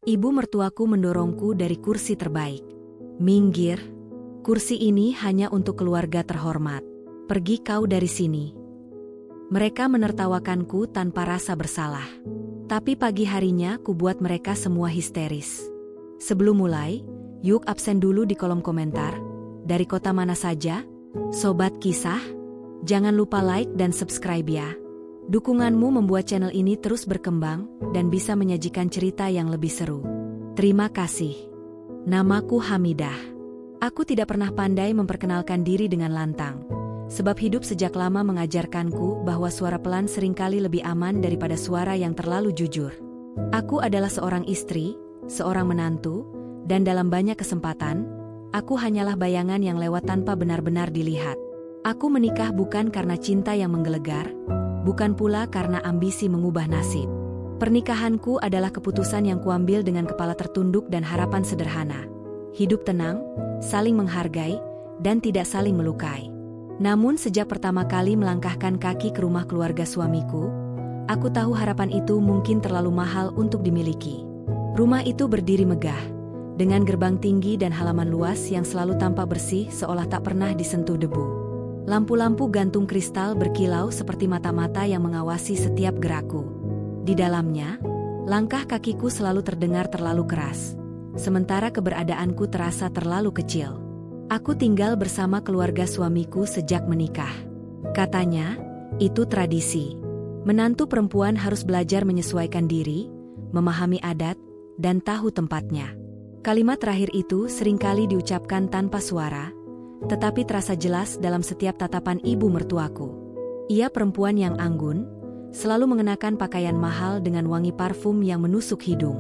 Ibu mertuaku mendorongku dari kursi terbaik. "Minggir, kursi ini hanya untuk keluarga terhormat. Pergi kau dari sini." Mereka menertawakanku tanpa rasa bersalah. Tapi pagi harinya ku buat mereka semua histeris. Sebelum mulai, yuk absen dulu di kolom komentar. Dari kota mana saja? Sobat Kisah? Jangan lupa like dan subscribe ya. Dukunganmu membuat channel ini terus berkembang dan bisa menyajikan cerita yang lebih seru. Terima kasih. Namaku Hamidah. Aku tidak pernah pandai memperkenalkan diri dengan lantang. Sebab hidup sejak lama mengajarkanku bahwa suara pelan seringkali lebih aman daripada suara yang terlalu jujur. Aku adalah seorang istri, seorang menantu, dan dalam banyak kesempatan, aku hanyalah bayangan yang lewat tanpa benar-benar dilihat. Aku menikah bukan karena cinta yang menggelegar, bukan pula karena ambisi mengubah nasib. Pernikahanku adalah keputusan yang kuambil dengan kepala tertunduk dan harapan sederhana. Hidup tenang, saling menghargai, dan tidak saling melukai. Namun sejak pertama kali melangkahkan kaki ke rumah keluarga suamiku, aku tahu harapan itu mungkin terlalu mahal untuk dimiliki. Rumah itu berdiri megah, dengan gerbang tinggi dan halaman luas yang selalu tampak bersih seolah tak pernah disentuh debu. Lampu-lampu gantung kristal berkilau seperti mata-mata yang mengawasi setiap gerakku. Di dalamnya, langkah kakiku selalu terdengar terlalu keras, sementara keberadaanku terasa terlalu kecil. Aku tinggal bersama keluarga suamiku sejak menikah. Katanya, itu tradisi. Menantu perempuan harus belajar menyesuaikan diri, memahami adat, dan tahu tempatnya. Kalimat terakhir itu seringkali diucapkan tanpa suara, tetapi terasa jelas dalam setiap tatapan ibu mertuaku. Ia perempuan yang anggun, selalu mengenakan pakaian mahal dengan wangi parfum yang menusuk hidung.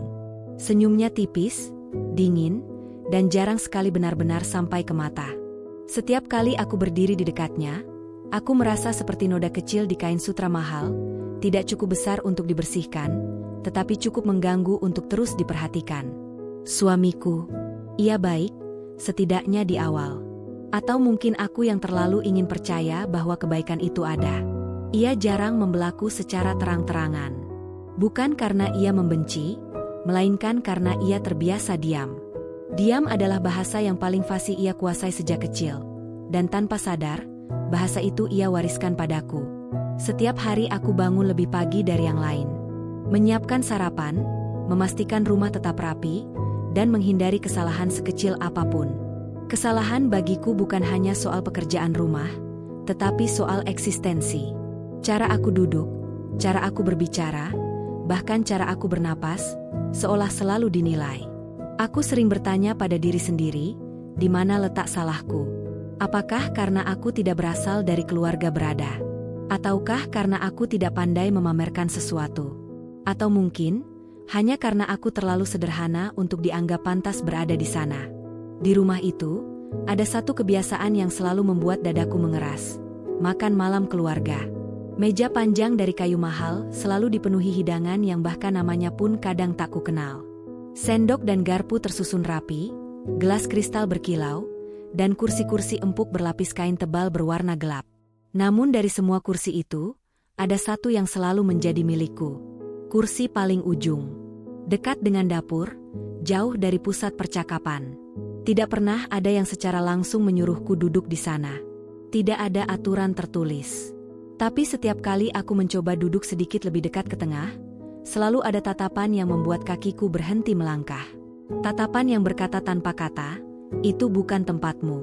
Senyumnya tipis, dingin, dan jarang sekali benar-benar sampai ke mata. Setiap kali aku berdiri di dekatnya, aku merasa seperti noda kecil di kain sutra mahal, tidak cukup besar untuk dibersihkan, tetapi cukup mengganggu untuk terus diperhatikan. Suamiku, ia baik, setidaknya di awal. Atau mungkin aku yang terlalu ingin percaya bahwa kebaikan itu ada. Ia jarang membelaku secara terang-terangan. Bukan karena ia membenci, melainkan karena ia terbiasa diam. Diam adalah bahasa yang paling fasih ia kuasai sejak kecil. Dan tanpa sadar, bahasa itu ia wariskan padaku. Setiap hari aku bangun lebih pagi dari yang lain. Menyiapkan sarapan, memastikan rumah tetap rapi, dan menghindari kesalahan sekecil apapun. Kesalahan bagiku bukan hanya soal pekerjaan rumah, tetapi soal eksistensi. Cara aku duduk, cara aku berbicara, bahkan cara aku bernapas, seolah selalu dinilai. Aku sering bertanya pada diri sendiri, di mana letak salahku? Apakah karena aku tidak berasal dari keluarga berada? Ataukah karena aku tidak pandai memamerkan sesuatu? Atau mungkin, hanya karena aku terlalu sederhana untuk dianggap pantas berada di sana? Di rumah itu, ada satu kebiasaan yang selalu membuat dadaku mengeras. Makan malam keluarga. Meja panjang dari kayu mahal selalu dipenuhi hidangan yang bahkan namanya pun kadang tak ku kenal. Sendok dan garpu tersusun rapi, gelas kristal berkilau, dan kursi-kursi empuk berlapis kain tebal berwarna gelap. Namun dari semua kursi itu, ada satu yang selalu menjadi milikku. Kursi paling ujung. Dekat dengan dapur, jauh dari pusat percakapan. Tidak pernah ada yang secara langsung menyuruhku duduk di sana. Tidak ada aturan tertulis. Tapi setiap kali aku mencoba duduk sedikit lebih dekat ke tengah, selalu ada tatapan yang membuat kakiku berhenti melangkah. Tatapan yang berkata tanpa kata, "Itu bukan tempatmu."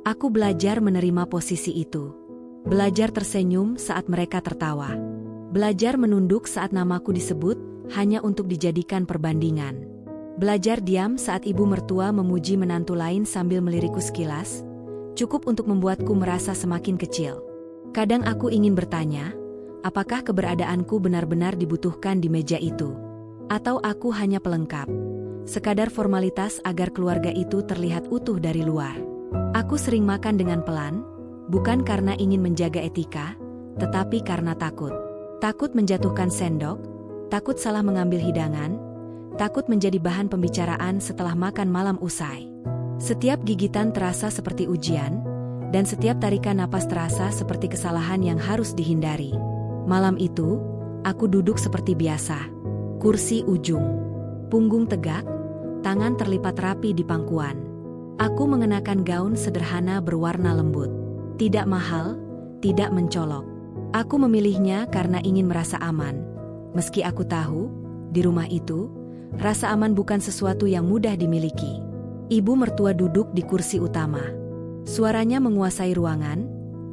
Aku belajar menerima posisi itu. Belajar tersenyum saat mereka tertawa. Belajar menunduk saat namaku disebut, hanya untuk dijadikan perbandingan. Belajar diam saat ibu mertua memuji menantu lain sambil melirikku sekilas, cukup untuk membuatku merasa semakin kecil. Kadang aku ingin bertanya, apakah keberadaanku benar-benar dibutuhkan di meja itu? Atau aku hanya pelengkap, sekadar formalitas agar keluarga itu terlihat utuh dari luar? Aku sering makan dengan pelan, bukan karena ingin menjaga etika, tetapi karena takut. Takut menjatuhkan sendok, takut salah mengambil hidangan, takut menjadi bahan pembicaraan setelah makan malam usai. Setiap gigitan terasa seperti ujian, dan setiap tarikan napas terasa seperti kesalahan yang harus dihindari. Malam itu, aku duduk seperti biasa. Kursi ujung. Punggung tegak, tangan terlipat rapi di pangkuan. Aku mengenakan gaun sederhana berwarna lembut. Tidak mahal, tidak mencolok. Aku memilihnya karena ingin merasa aman. Meski aku tahu, di rumah itu, rasa aman bukan sesuatu yang mudah dimiliki. Ibu mertua duduk di kursi utama. Suaranya menguasai ruangan,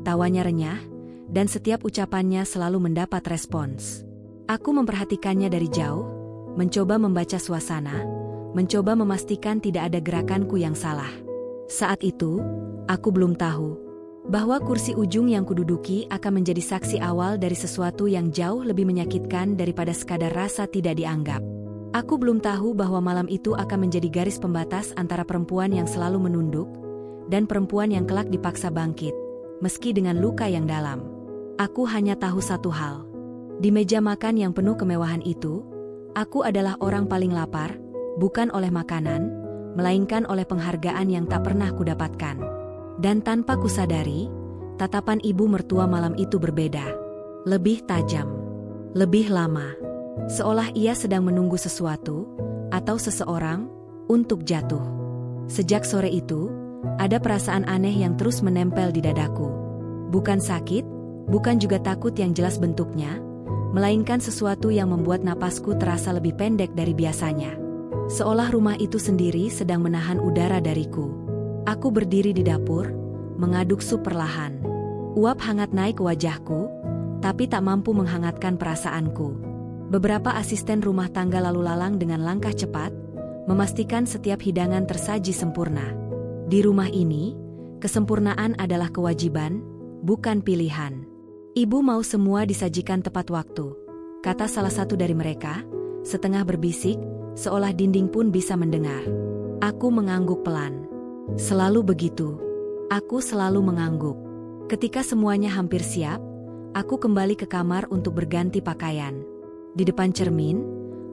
tawanya renyah, dan setiap ucapannya selalu mendapat respons. Aku memperhatikannya dari jauh, mencoba membaca suasana, mencoba memastikan tidak ada gerakanku yang salah. Saat itu, aku belum tahu bahwa kursi ujung yang kududuki akan menjadi saksi awal dari sesuatu yang jauh lebih menyakitkan daripada sekadar rasa tidak dianggap. Aku belum tahu bahwa malam itu akan menjadi garis pembatas antara perempuan yang selalu menunduk dan perempuan yang kelak dipaksa bangkit, meski dengan luka yang dalam. Aku hanya tahu satu hal. Di meja makan yang penuh kemewahan itu, aku adalah orang paling lapar, bukan oleh makanan, melainkan oleh penghargaan yang tak pernah kudapatkan. Dan tanpa kusadari, tatapan ibu mertua malam itu berbeda. Lebih tajam, lebih lama. Seolah ia sedang menunggu sesuatu, atau seseorang, untuk jatuh. Sejak sore itu, ada perasaan aneh yang terus menempel di dadaku. Bukan sakit, bukan juga takut yang jelas bentuknya, melainkan sesuatu yang membuat napasku terasa lebih pendek dari biasanya. Seolah rumah itu sendiri sedang menahan udara dariku. Aku berdiri di dapur, mengaduk sup perlahan. Uap hangat naik ke wajahku, tapi tak mampu menghangatkan perasaanku. Beberapa asisten rumah tangga lalu lalang dengan langkah cepat, memastikan setiap hidangan tersaji sempurna. Di rumah ini, kesempurnaan adalah kewajiban, bukan pilihan. Ibu mau semua disajikan tepat waktu, kata salah satu dari mereka, setengah berbisik, seolah dinding pun bisa mendengar. Aku mengangguk pelan. Selalu begitu. Aku selalu mengangguk. Ketika semuanya hampir siap, aku kembali ke kamar untuk berganti pakaian. Di depan cermin,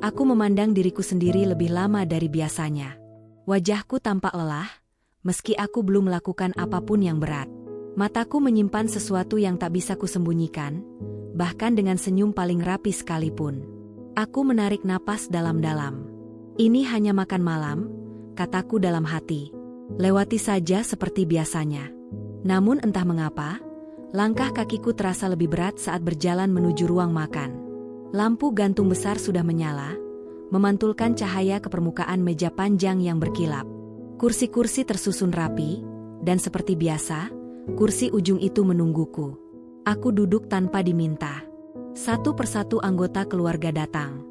aku memandang diriku sendiri lebih lama dari biasanya. Wajahku tampak lelah, meski aku belum melakukan apapun yang berat. Mataku menyimpan sesuatu yang tak bisa kusembunyikan, bahkan dengan senyum paling rapi sekalipun. Aku menarik napas dalam-dalam. Ini hanya makan malam, kataku dalam hati. Lewati saja seperti biasanya. Namun entah mengapa, langkah kakiku terasa lebih berat saat berjalan menuju ruang makan. Lampu gantung besar sudah menyala, memantulkan cahaya ke permukaan meja panjang yang berkilap. Kursi-kursi tersusun rapi, dan seperti biasa, kursi ujung itu menungguku. Aku duduk tanpa diminta. Satu persatu anggota keluarga datang.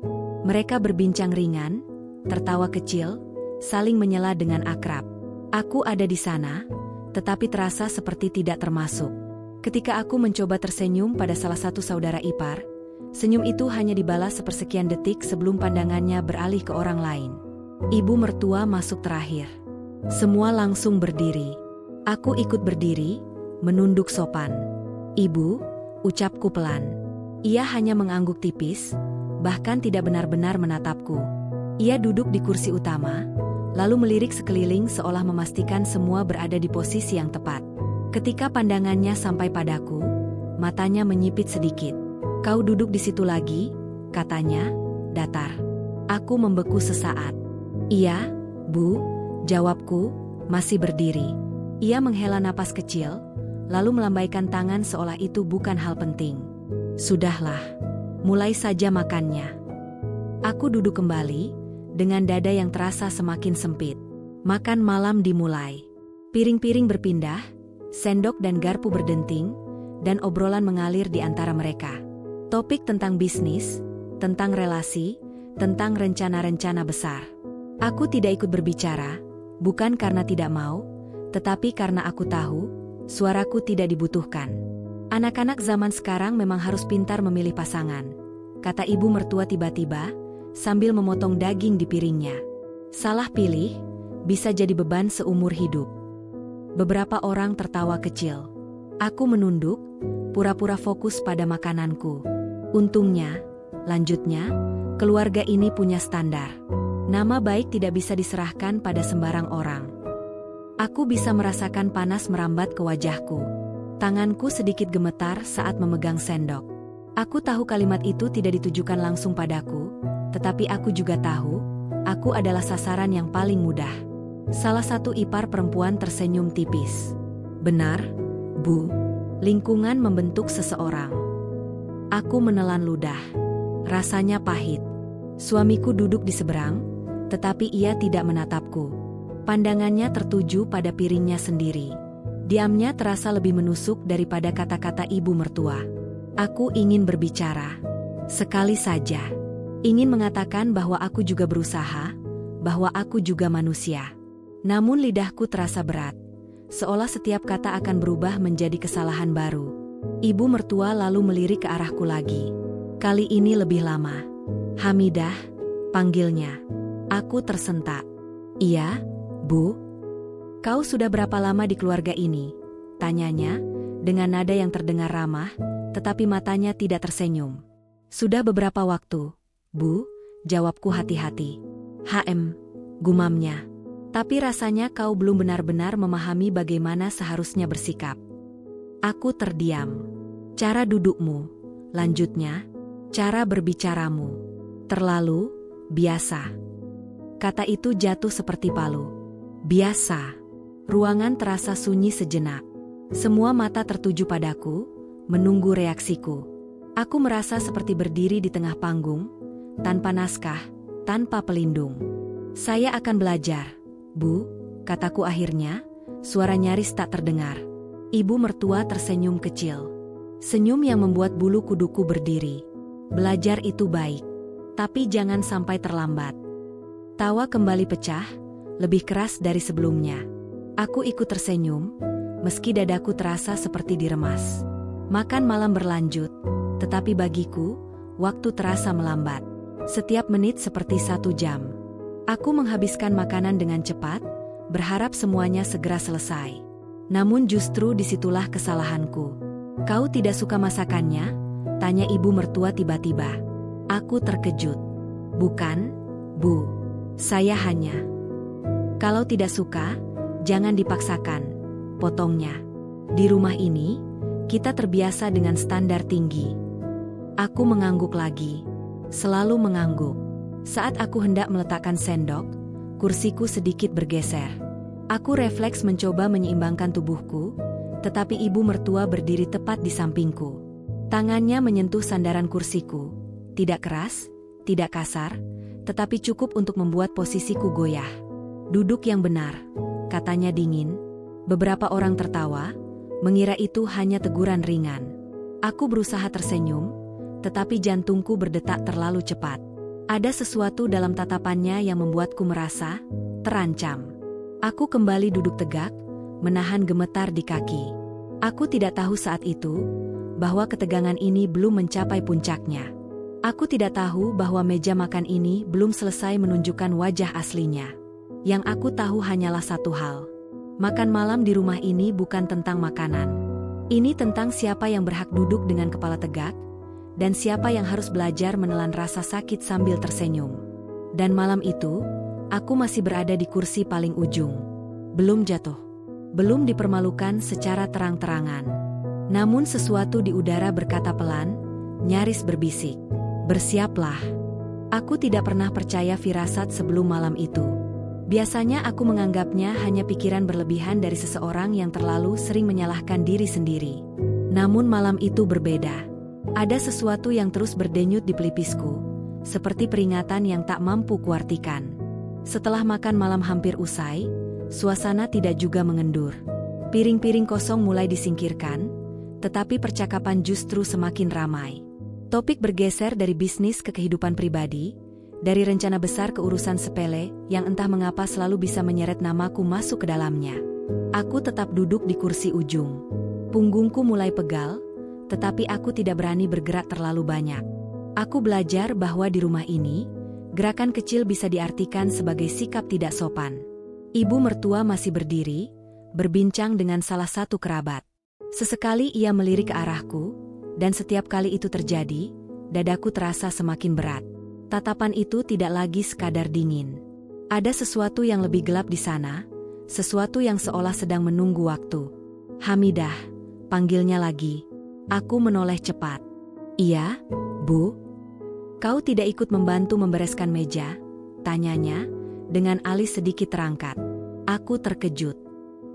Mereka berbincang ringan, tertawa kecil, saling menyela dengan akrab. Aku ada di sana, tetapi terasa seperti tidak termasuk. Ketika aku mencoba tersenyum pada salah satu saudara ipar, senyum itu hanya dibalas sepersekian detik sebelum pandangannya beralih ke orang lain. Ibu mertua masuk terakhir. Semua langsung berdiri. Aku ikut berdiri, menunduk sopan. Ibu, ucapku pelan. Ia hanya mengangguk tipis, bahkan tidak benar-benar menatapku. Ia duduk di kursi utama, lalu melirik sekeliling seolah memastikan semua berada di posisi yang tepat. Ketika pandangannya sampai padaku, matanya menyipit sedikit. Kau duduk di situ lagi, katanya, datar. Aku membeku sesaat. Iya, Bu, jawabku, masih berdiri. Ia menghela napas kecil, lalu melambaikan tangan seolah itu bukan hal penting. Sudahlah, mulai saja makannya. Aku duduk kembali, dengan dada yang terasa semakin sempit. Makan malam dimulai. Piring-piring berpindah, sendok dan garpu berdenting, dan obrolan mengalir di antara mereka. Topik tentang bisnis, tentang relasi, tentang rencana-rencana besar. Aku tidak ikut berbicara, bukan karena tidak mau, tetapi karena aku tahu, suaraku tidak dibutuhkan. Anak-anak zaman sekarang memang harus pintar memilih pasangan, kata ibu mertua tiba-tiba, sambil memotong daging di piringnya. Salah pilih, bisa jadi beban seumur hidup. Beberapa orang tertawa kecil. Aku menunduk, pura-pura fokus pada makananku. Untungnya, lanjutnya, keluarga ini punya standar. Nama baik tidak bisa diserahkan pada sembarang orang. Aku bisa merasakan panas merambat ke wajahku. Tanganku sedikit gemetar saat memegang sendok. Aku tahu kalimat itu tidak ditujukan langsung padaku, tetapi aku juga tahu, aku adalah sasaran yang paling mudah. Salah satu ipar perempuan tersenyum tipis. Benar, Bu. Lingkungan membentuk seseorang. Aku menelan ludah. Rasanya pahit. Suamiku duduk di seberang, tetapi ia tidak menatapku. Pandangannya tertuju pada piringnya sendiri. Diamnya terasa lebih menusuk daripada kata-kata ibu mertua. Aku ingin berbicara. Sekali saja. Ingin mengatakan bahwa aku juga berusaha, bahwa aku juga manusia. Namun lidahku terasa berat. Seolah setiap kata akan berubah menjadi kesalahan baru. Ibu mertua lalu melirik ke arahku lagi. Kali ini lebih lama. Hamidah, panggilnya. Aku tersentak. Iya, Bu. Kau sudah berapa lama di keluarga ini? Tanyanya, dengan nada yang terdengar ramah, tetapi matanya tidak tersenyum. Sudah beberapa waktu, Bu, jawabku hati-hati. Gumamnya. Tapi rasanya kau belum benar-benar memahami bagaimana seharusnya bersikap. Aku terdiam. Cara dudukmu, lanjutnya, cara berbicaramu, terlalu biasa. Kata itu jatuh seperti palu. Biasa. Ruangan terasa sunyi sejenak. Semua mata tertuju padaku, menunggu reaksiku. Aku merasa seperti berdiri di tengah panggung, tanpa naskah, tanpa pelindung. Saya akan belajar, Bu, kataku akhirnya, suara nyaris tak terdengar. Ibu mertua tersenyum kecil. Senyum yang membuat bulu kuduku berdiri. Belajar itu baik, tapi jangan sampai terlambat. Tawa kembali pecah, lebih keras dari sebelumnya. Aku ikut tersenyum, meski dadaku terasa seperti diremas. Makan malam berlanjut, tetapi bagiku, waktu terasa melambat. Setiap menit seperti 1 jam. Aku menghabiskan makanan dengan cepat, berharap semuanya segera selesai. Namun justru disitulah kesalahanku. Kau tidak suka masakannya? Tanya ibu mertua tiba-tiba. Aku terkejut. Bukan, Bu. Saya hanya... Kalau tidak suka, jangan dipaksakan, potongnya. Di rumah ini, kita terbiasa dengan standar tinggi. Aku mengangguk lagi. Selalu mengangguk. Saat aku hendak meletakkan sendok, kursiku sedikit bergeser. Aku refleks mencoba menyeimbangkan tubuhku, tetapi ibu mertua berdiri tepat di sampingku. Tangannya menyentuh sandaran kursiku. Tidak keras, tidak kasar, tetapi cukup untuk membuat posisiku goyah. Duduk yang benar, katanya dingin. Beberapa orang tertawa, mengira itu hanya teguran ringan. Aku berusaha tersenyum, tetapi jantungku berdetak terlalu cepat. Ada sesuatu dalam tatapannya yang membuatku merasa terancam. Aku kembali duduk tegak, menahan gemetar di kaki. Aku tidak tahu saat itu bahwa ketegangan ini belum mencapai puncaknya. Aku tidak tahu bahwa meja makan ini belum selesai menunjukkan wajah aslinya. Yang aku tahu hanyalah satu hal. Makan malam di rumah ini bukan tentang makanan. Ini tentang siapa yang berhak duduk dengan kepala tegak, dan siapa yang harus belajar menelan rasa sakit sambil tersenyum. Dan malam itu, aku masih berada di kursi paling ujung. Belum jatuh. Belum dipermalukan secara terang-terangan. Namun sesuatu di udara berkata pelan, nyaris berbisik. Bersiaplah. Aku tidak pernah percaya firasat sebelum malam itu. Biasanya aku menganggapnya hanya pikiran berlebihan dari seseorang yang terlalu sering menyalahkan diri sendiri. Namun malam itu berbeda. Ada sesuatu yang terus berdenyut di pelipisku, seperti peringatan yang tak mampu kuartikan. Setelah makan malam hampir usai, suasana tidak juga mengendur. Piring-piring kosong mulai disingkirkan, tetapi percakapan justru semakin ramai. Topik bergeser dari bisnis ke kehidupan pribadi, dari rencana besar ke urusan sepele yang entah mengapa selalu bisa menyeret namaku masuk ke dalamnya. Aku tetap duduk di kursi ujung. Punggungku mulai pegal, tetapi aku tidak berani bergerak terlalu banyak. Aku belajar bahwa di rumah ini, gerakan kecil bisa diartikan sebagai sikap tidak sopan. Ibu mertua masih berdiri, berbincang dengan salah satu kerabat. Sesekali ia melirik ke arahku, dan setiap kali itu terjadi, dadaku terasa semakin berat. Tatapan itu tidak lagi sekadar dingin. Ada sesuatu yang lebih gelap di sana, sesuatu yang seolah sedang menunggu waktu. Hamidah, panggilnya lagi. Aku menoleh cepat. Iya, Bu. Kau tidak ikut membantu membereskan meja, Tanyanya, dengan alis sedikit terangkat. Aku terkejut.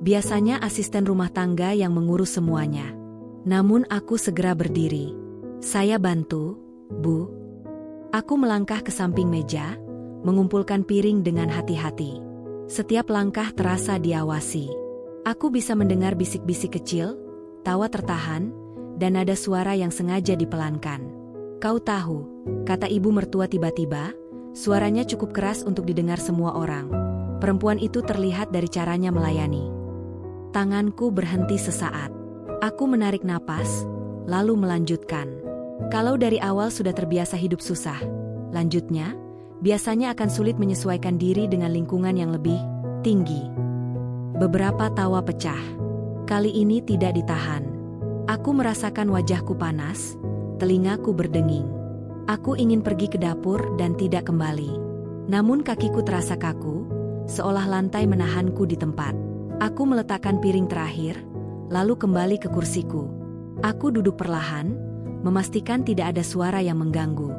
Biasanya asisten rumah tangga yang mengurus semuanya. Namun aku segera berdiri. Saya bantu, Bu. Aku melangkah ke samping meja, mengumpulkan piring dengan hati-hati. Setiap langkah terasa diawasi. Aku bisa mendengar bisik-bisik kecil, tawa tertahan, dan nada suara yang sengaja dipelankan. Kau tahu, kata ibu mertua tiba-tiba, suaranya cukup keras untuk didengar semua orang. Perempuan itu terlihat dari caranya melayani. Tanganku berhenti sesaat. Aku menarik napas, lalu melanjutkan. Kalau dari awal sudah terbiasa hidup susah, lanjutnya, biasanya akan sulit menyesuaikan diri dengan lingkungan yang lebih tinggi. Beberapa tawa pecah. Kali ini tidak ditahan. Aku merasakan wajahku panas, telingaku berdenging. Aku ingin pergi ke dapur dan tidak kembali. Namun kakiku terasa kaku, seolah lantai menahanku di tempat. Aku meletakkan piring terakhir, lalu kembali ke kursiku. Aku duduk perlahan, memastikan tidak ada suara yang mengganggu.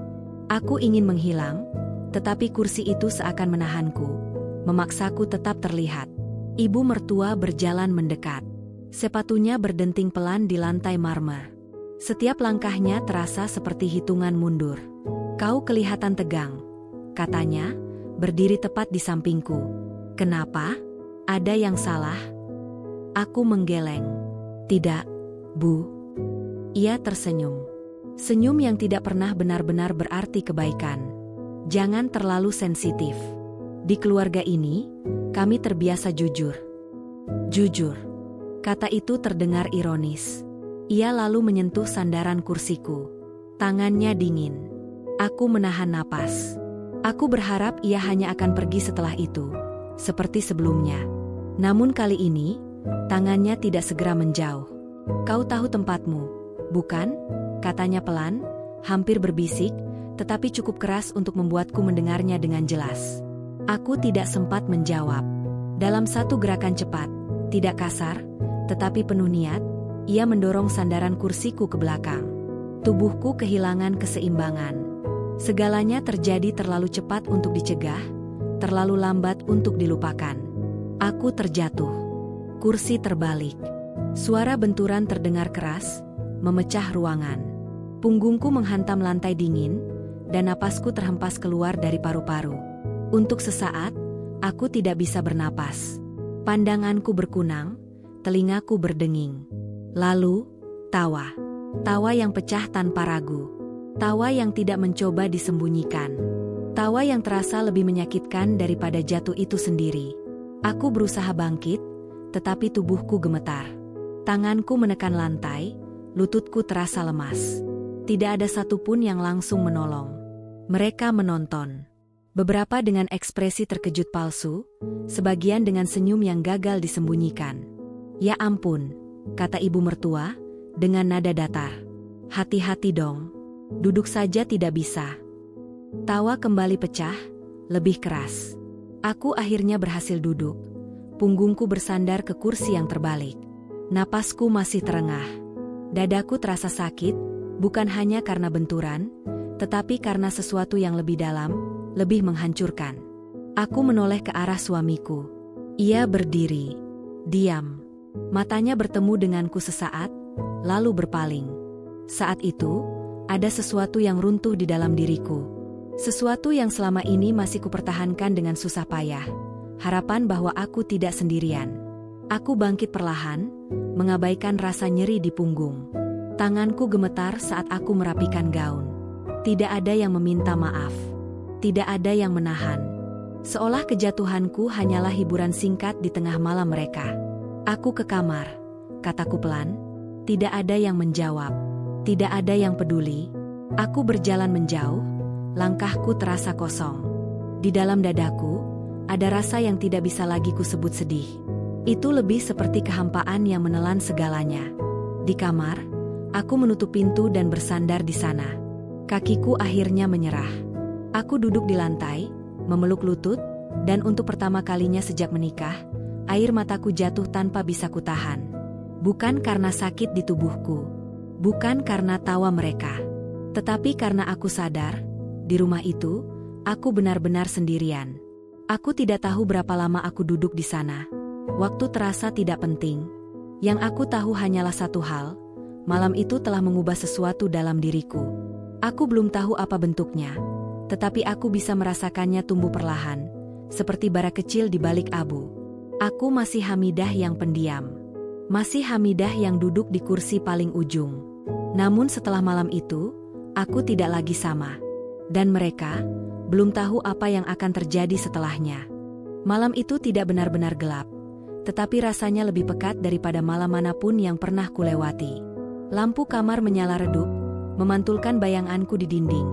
Aku ingin menghilang, tetapi kursi itu seakan menahanku, memaksaku tetap terlihat. Ibu mertua berjalan mendekat. Sepatunya berdenting pelan di lantai marmer. Setiap langkahnya terasa seperti hitungan mundur. Kau kelihatan tegang, katanya, berdiri tepat di sampingku. Kenapa? Ada yang salah? Aku menggeleng. Tidak, Bu. Ia tersenyum. Senyum yang tidak pernah benar-benar berarti kebaikan. Jangan terlalu sensitif. Di keluarga ini, kami terbiasa jujur. Jujur. Kata itu terdengar ironis. Ia lalu menyentuh sandaran kursiku. Tangannya dingin. Aku menahan napas. Aku berharap ia hanya akan pergi setelah itu, seperti sebelumnya. Namun kali ini, tangannya tidak segera menjauh. Kau tahu tempatmu, bukan? Katanya pelan, hampir berbisik, tetapi cukup keras untuk membuatku mendengarnya dengan jelas. Aku tidak sempat menjawab. Dalam satu gerakan cepat, tidak kasar, tetapi penuh niat, ia mendorong sandaran kursiku ke belakang. Tubuhku kehilangan keseimbangan. Segalanya terjadi terlalu cepat untuk dicegah, terlalu lambat untuk dilupakan. Aku terjatuh. Kursi terbalik. Suara benturan terdengar keras, memecah ruangan. Punggungku menghantam lantai dingin, dan napasku terhempas keluar dari paru-paru. Untuk sesaat, aku tidak bisa bernapas. Pandanganku berkunang, telingaku berdenging. Lalu, tawa. Tawa yang pecah tanpa ragu. Tawa yang tidak mencoba disembunyikan. Tawa yang terasa lebih menyakitkan daripada jatuh itu sendiri. Aku berusaha bangkit, tetapi tubuhku gemetar. Tanganku menekan lantai, lututku terasa lemas. Tidak ada satupun yang langsung menolong. Mereka menonton. Beberapa dengan ekspresi terkejut palsu, sebagian dengan senyum yang gagal disembunyikan. Ya ampun, kata ibu mertua, dengan nada datar. Hati-hati dong. Duduk saja tidak bisa. Tawa kembali pecah, lebih keras. Aku akhirnya berhasil duduk. Punggungku bersandar ke kursi yang terbalik. Napasku masih terengah. Dadaku terasa sakit, bukan hanya karena benturan, tetapi karena sesuatu yang lebih dalam, lebih menghancurkan. Aku menoleh ke arah suamiku. Ia berdiri. Diam. Matanya bertemu denganku sesaat, lalu berpaling. Saat itu, ada sesuatu yang runtuh di dalam diriku. Sesuatu yang selama ini masih kupertahankan dengan susah payah. Harapan bahwa aku tidak sendirian. Aku bangkit perlahan, mengabaikan rasa nyeri di punggung. Tanganku gemetar saat aku merapikan gaun. Tidak ada yang meminta maaf. Tidak ada yang menahan. Seolah kejatuhanku hanyalah hiburan singkat di tengah malam mereka. Aku ke kamar, kataku pelan. Tidak ada yang menjawab. Tidak ada yang peduli. Aku berjalan menjauh, langkahku terasa kosong. Di dalam dadaku, ada rasa yang tidak bisa lagi kusebut sedih. Itu lebih seperti kehampaan yang menelan segalanya. Di kamar, aku menutup pintu dan bersandar di sana. Kakiku akhirnya menyerah. Aku duduk di lantai, memeluk lutut, dan untuk pertama kalinya sejak menikah, air mataku jatuh tanpa bisa kutahan. Bukan karena sakit di tubuhku, bukan karena tawa mereka, tetapi karena aku sadar, di rumah itu, Aku benar-benar sendirian. Aku tidak tahu berapa lama aku duduk di sana. Waktu terasa tidak penting. Yang aku tahu hanyalah satu hal, malam itu telah mengubah sesuatu dalam diriku. Aku belum tahu apa bentuknya, tetapi aku bisa merasakannya tumbuh perlahan, seperti bara kecil di balik abu. Aku masih Hamidah yang pendiam. Masih Hamidah yang duduk di kursi paling ujung. Namun setelah malam itu, aku tidak lagi sama. Dan mereka belum tahu apa yang akan terjadi setelahnya. Malam itu tidak benar-benar gelap, tetapi rasanya lebih pekat daripada malam manapun yang pernah kulewati. Lampu kamar menyala redup, memantulkan bayanganku di dinding.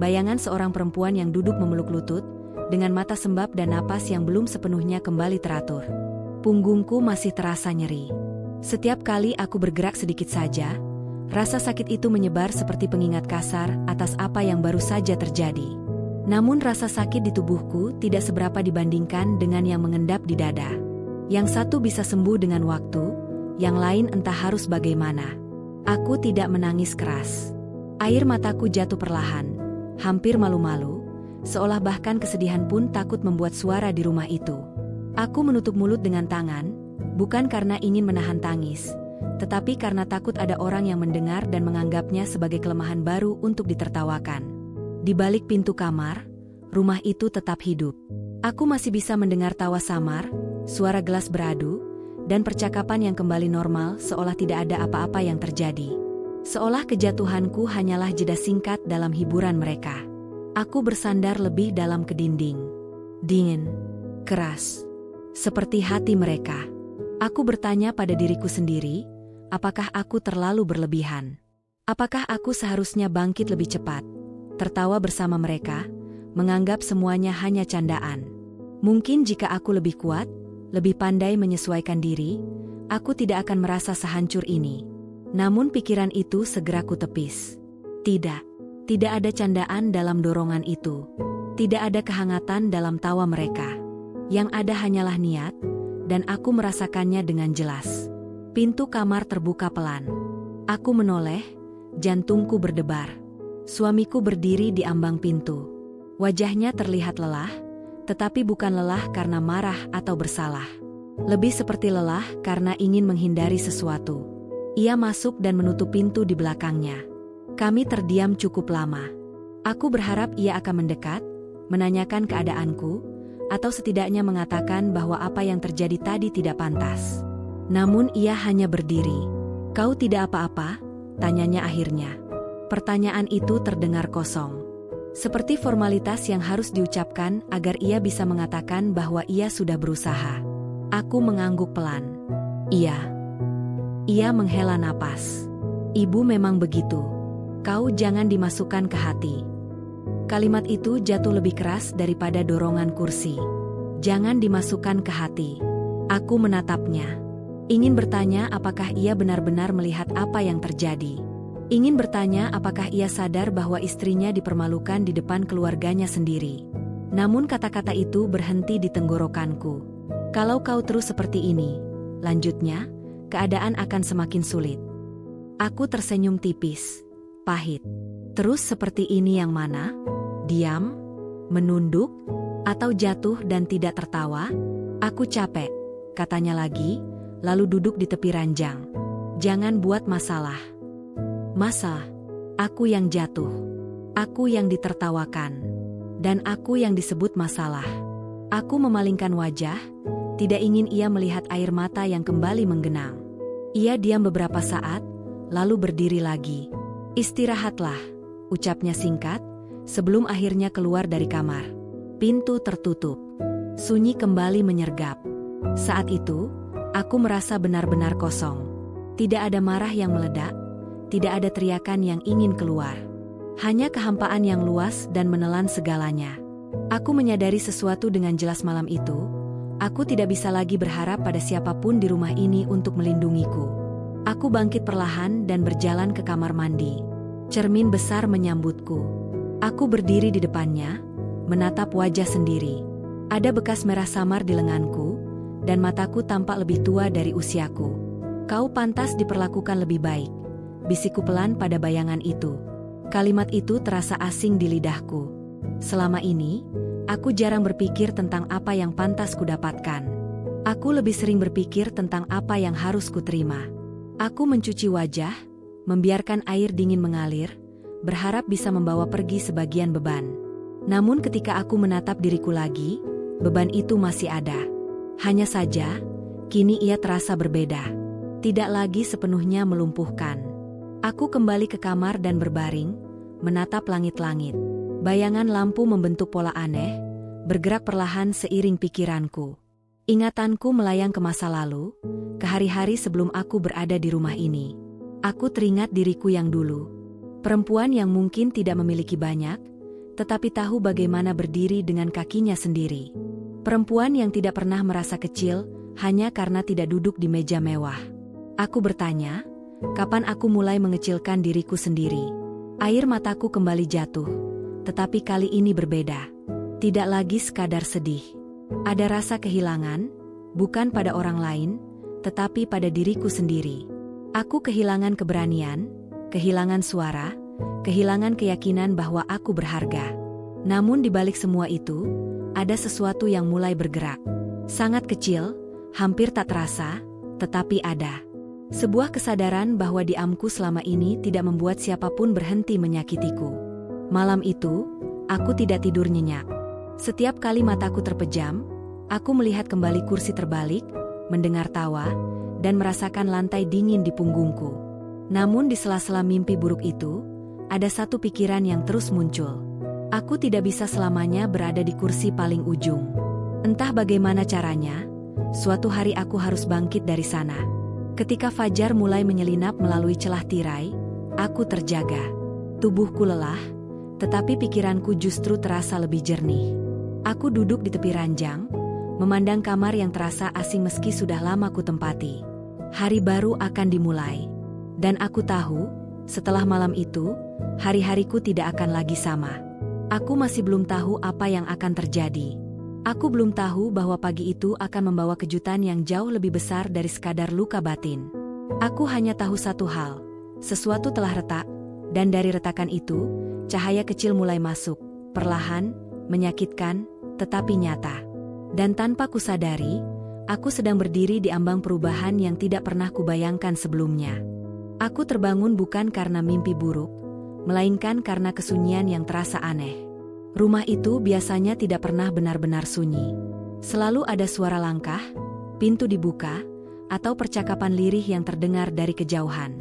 Bayangan seorang perempuan yang duduk memeluk lutut, dengan mata sembab dan napas yang belum sepenuhnya kembali teratur. Punggungku masih terasa nyeri. Setiap kali aku bergerak sedikit saja, rasa sakit itu menyebar seperti pengingat kasar atas apa yang baru saja terjadi. Namun rasa sakit di tubuhku tidak seberapa dibandingkan dengan yang mengendap di dada. Yang satu bisa sembuh dengan waktu, yang lain entah harus bagaimana. Aku tidak menangis keras. Air mataku jatuh perlahan, hampir malu-malu, seolah bahkan kesedihan pun takut membuat suara di rumah itu. Aku menutup mulut dengan tangan, bukan karena ingin menahan tangis, tetapi karena takut ada orang yang mendengar dan menganggapnya sebagai kelemahan baru untuk ditertawakan. Di balik pintu kamar, rumah itu tetap hidup. Aku masih bisa mendengar tawa samar, suara gelas beradu, dan percakapan yang kembali normal seolah tidak ada apa-apa yang terjadi. Seolah kejatuhanku hanyalah jeda singkat dalam hiburan mereka. Aku bersandar lebih dalam ke dinding. Dingin, keras, seperti hati mereka. Aku bertanya pada diriku sendiri, apakah aku terlalu berlebihan? Apakah aku seharusnya bangkit lebih cepat? Tertawa bersama mereka, menganggap semuanya hanya candaan. Mungkin jika aku lebih kuat, lebih pandai menyesuaikan diri, aku tidak akan merasa sehancur ini. Namun pikiran itu segera kutepis. Tidak ada candaan dalam dorongan itu. Tidak ada kehangatan dalam tawa mereka. Yang ada hanyalah niat, dan aku merasakannya dengan jelas. Pintu kamar terbuka pelan. Aku menoleh, jantungku berdebar. Suamiku berdiri di ambang pintu. Wajahnya terlihat lelah, tetapi bukan lelah karena marah atau bersalah. Lebih seperti lelah karena ingin menghindari sesuatu. Ia masuk dan menutup pintu di belakangnya. Kami terdiam cukup lama. Aku berharap ia akan mendekat, menanyakan keadaanku, atau setidaknya mengatakan bahwa apa yang terjadi tadi tidak pantas. Namun ia hanya berdiri. "Kau tidak apa-apa?" tanyanya akhirnya. Pertanyaan itu terdengar kosong. Seperti formalitas yang harus diucapkan agar ia bisa mengatakan bahwa ia sudah berusaha. Aku mengangguk pelan. Iya. Ia menghela napas. "Ibu memang begitu. Kau jangan dimasukkan ke hati." Kalimat itu jatuh lebih keras daripada dorongan kursi. Jangan dimasukkan ke hati. Aku menatapnya. Ingin bertanya apakah ia benar-benar melihat apa yang terjadi. Ingin bertanya apakah ia sadar bahwa istrinya dipermalukan di depan keluarganya sendiri. Namun kata-kata itu berhenti di tenggorokanku. "Kalau kau terus seperti ini," lanjutnya, "keadaan akan semakin sulit." Aku tersenyum tipis, pahit. Terus seperti ini yang mana? Diam? Menunduk? Atau jatuh dan tidak tertawa? "Aku capek," katanya lagi, lalu duduk di tepi ranjang. "Jangan buat masalah." Masalah? Aku yang jatuh. Aku yang ditertawakan. Dan aku yang disebut masalah. Aku memalingkan wajah, tidak ingin ia melihat air mata yang kembali menggenang. Ia diam beberapa saat, lalu berdiri lagi. "Istirahatlah," ucapnya singkat, sebelum akhirnya keluar dari kamar. Pintu tertutup. Sunyi kembali menyergap. Saat itu, aku merasa benar-benar kosong. Tidak ada marah yang meledak, tidak ada teriakan yang ingin keluar. Hanya kehampaan yang luas dan menelan segalanya. Aku menyadari sesuatu dengan jelas malam itu. Aku tidak bisa lagi berharap pada siapapun di rumah ini untuk melindungiku. Aku bangkit perlahan dan berjalan ke kamar mandi. Cermin besar menyambutku. Aku berdiri di depannya, menatap wajah sendiri. Ada bekas merah samar di lenganku, dan mataku tampak lebih tua dari usiaku. "Kau pantas diperlakukan lebih baik," bisikku pelan pada bayangan itu. Kalimat itu terasa asing di lidahku. Selama ini, aku jarang berpikir tentang apa yang pantas kudapatkan. Aku lebih sering berpikir tentang apa yang harus kuterima. Aku mencuci wajah, membiarkan air dingin mengalir, berharap bisa membawa pergi sebagian beban. Namun ketika aku menatap diriku lagi, beban itu masih ada. Hanya saja, kini ia terasa berbeda. Tidak lagi sepenuhnya melumpuhkan. Aku kembali ke kamar dan berbaring, menatap langit-langit. Bayangan lampu membentuk pola aneh, bergerak perlahan seiring pikiranku. Ingatanku melayang ke masa lalu, ke hari-hari sebelum aku berada di rumah ini. Aku teringat diriku yang dulu. Perempuan yang mungkin tidak memiliki banyak, tetapi tahu bagaimana berdiri dengan kakinya sendiri. Perempuan yang tidak pernah merasa kecil, hanya karena tidak duduk di meja mewah. Aku bertanya, kapan aku mulai mengecilkan diriku sendiri? Air mataku kembali jatuh, tetapi kali ini berbeda. Tidak lagi sekadar sedih. Ada rasa kehilangan, bukan pada orang lain, tetapi pada diriku sendiri. Aku kehilangan keberanian, kehilangan suara, kehilangan keyakinan bahwa aku berharga. Namun di balik semua itu, ada sesuatu yang mulai bergerak. Sangat kecil, hampir tak terasa, tetapi ada. Sebuah kesadaran bahwa diamku selama ini tidak membuat siapapun berhenti menyakitiku. Malam itu, aku tidak tidur nyenyak. Setiap kali mataku terpejam, aku melihat kembali kursi terbalik, mendengar tawa, dan merasakan lantai dingin di punggungku. Namun di sela-sela mimpi buruk itu, ada satu pikiran yang terus muncul. Aku tidak bisa selamanya berada di kursi paling ujung. Entah bagaimana caranya, suatu hari aku harus bangkit dari sana. Ketika fajar mulai menyelinap melalui celah tirai, aku terjaga. Tubuhku lelah, tetapi pikiranku justru terasa lebih jernih. Aku duduk di tepi ranjang, memandang kamar yang terasa asing meski sudah lama kutempati. Hari baru akan dimulai. Dan aku tahu, setelah malam itu, hari-hariku tidak akan lagi sama. Aku masih belum tahu apa yang akan terjadi. Aku belum tahu bahwa pagi itu akan membawa kejutan yang jauh lebih besar dari sekadar luka batin. Aku hanya tahu satu hal, sesuatu telah retak, dan dari retakan itu, cahaya kecil mulai masuk, perlahan, menyakitkan, tetapi nyata. Dan tanpa kusadari, aku sedang berdiri di ambang perubahan yang tidak pernah kubayangkan sebelumnya. Aku terbangun bukan karena mimpi buruk, melainkan karena kesunyian yang terasa aneh. Rumah itu biasanya tidak pernah benar-benar sunyi. Selalu ada suara langkah, pintu dibuka, atau percakapan lirih yang terdengar dari kejauhan.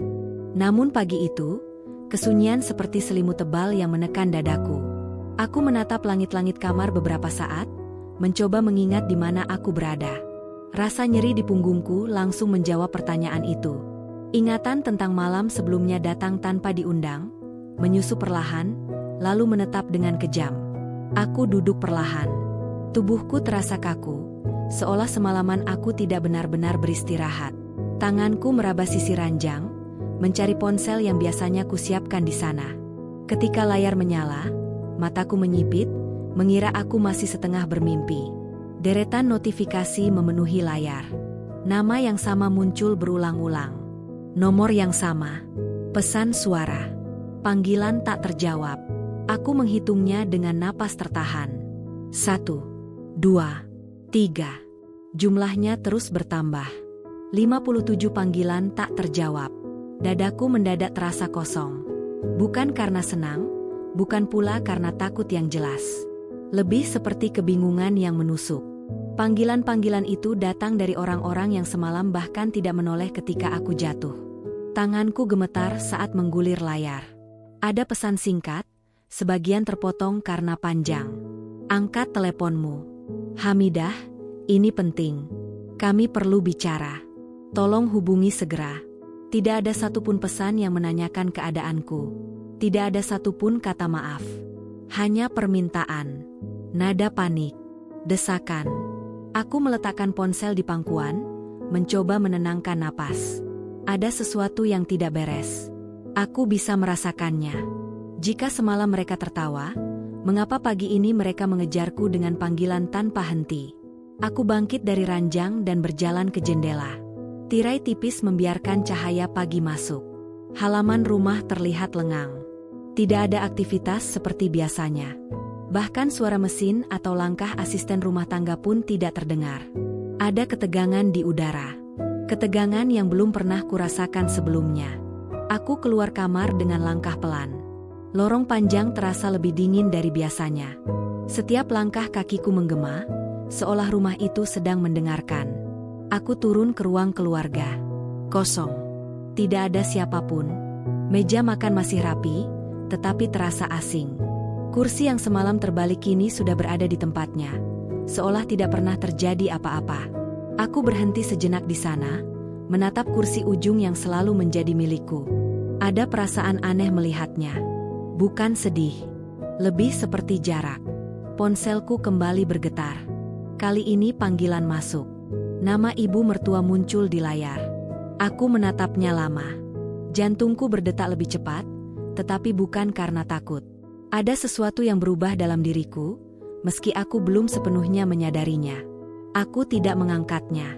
Namun pagi itu, kesunyian seperti selimut tebal yang menekan dadaku. Aku menatap langit-langit kamar beberapa saat, mencoba mengingat di mana aku berada. Rasa nyeri di punggungku langsung menjawab pertanyaan itu. Ingatan tentang malam sebelumnya datang tanpa diundang, menyusup perlahan, lalu menetap dengan kejam. Aku duduk perlahan. Tubuhku terasa kaku, seolah semalaman aku tidak benar-benar beristirahat. Tanganku meraba sisi ranjang, mencari ponsel yang biasanya kusiapkan di sana. Ketika layar menyala, mataku menyipit, mengira aku masih setengah bermimpi. Deretan notifikasi memenuhi layar. Nama yang sama muncul berulang-ulang. Nomor yang sama. Pesan suara. Panggilan tak terjawab. Aku menghitungnya dengan napas tertahan. 1, 2, 3. Jumlahnya terus bertambah. 57 panggilan tak terjawab. Dadaku mendadak terasa kosong. Bukan karena senang, bukan pula karena takut yang jelas. Lebih seperti kebingungan yang menusuk. Panggilan-panggilan itu datang dari orang-orang yang semalam bahkan tidak menoleh ketika aku jatuh. Tanganku gemetar saat menggulir layar. Ada pesan singkat, sebagian terpotong karena panjang. Angkat teleponmu. Hamidah, ini penting. Kami perlu bicara. Tolong hubungi segera. Tidak ada satupun pesan yang menanyakan keadaanku. Tidak ada satupun kata maaf. Hanya permintaan. Nada panik. Desakan. Aku meletakkan ponsel di pangkuan, mencoba menenangkan napas. Ada sesuatu yang tidak beres. Aku bisa merasakannya. Jika semalam mereka tertawa, mengapa pagi ini mereka mengejarku dengan panggilan tanpa henti? Aku bangkit dari ranjang dan berjalan ke jendela. Tirai tipis membiarkan cahaya pagi masuk. Halaman rumah terlihat lengang. Tidak ada aktivitas seperti biasanya. Bahkan suara mesin atau langkah asisten rumah tangga pun tidak terdengar. Ada ketegangan di udara. Ketegangan yang belum pernah kurasakan sebelumnya. Aku keluar kamar dengan langkah pelan. Lorong panjang terasa lebih dingin dari biasanya. Setiap langkah kakiku menggema, seolah rumah itu sedang mendengarkan. Aku turun ke ruang keluarga. Kosong. Tidak ada siapapun. Meja makan masih rapi, tetapi terasa asing. Kursi yang semalam terbalik kini sudah berada di tempatnya, seolah tidak pernah terjadi apa-apa. Aku berhenti sejenak di sana, menatap kursi ujung yang selalu menjadi milikku. Ada perasaan aneh melihatnya. Bukan sedih. Lebih seperti jarak. Ponselku kembali bergetar. Kali ini panggilan masuk. Nama ibu mertua muncul di layar. Aku menatapnya lama. Jantungku berdetak lebih cepat, tetapi bukan karena takut. Ada sesuatu yang berubah dalam diriku, meski aku belum sepenuhnya menyadarinya. Aku tidak mengangkatnya.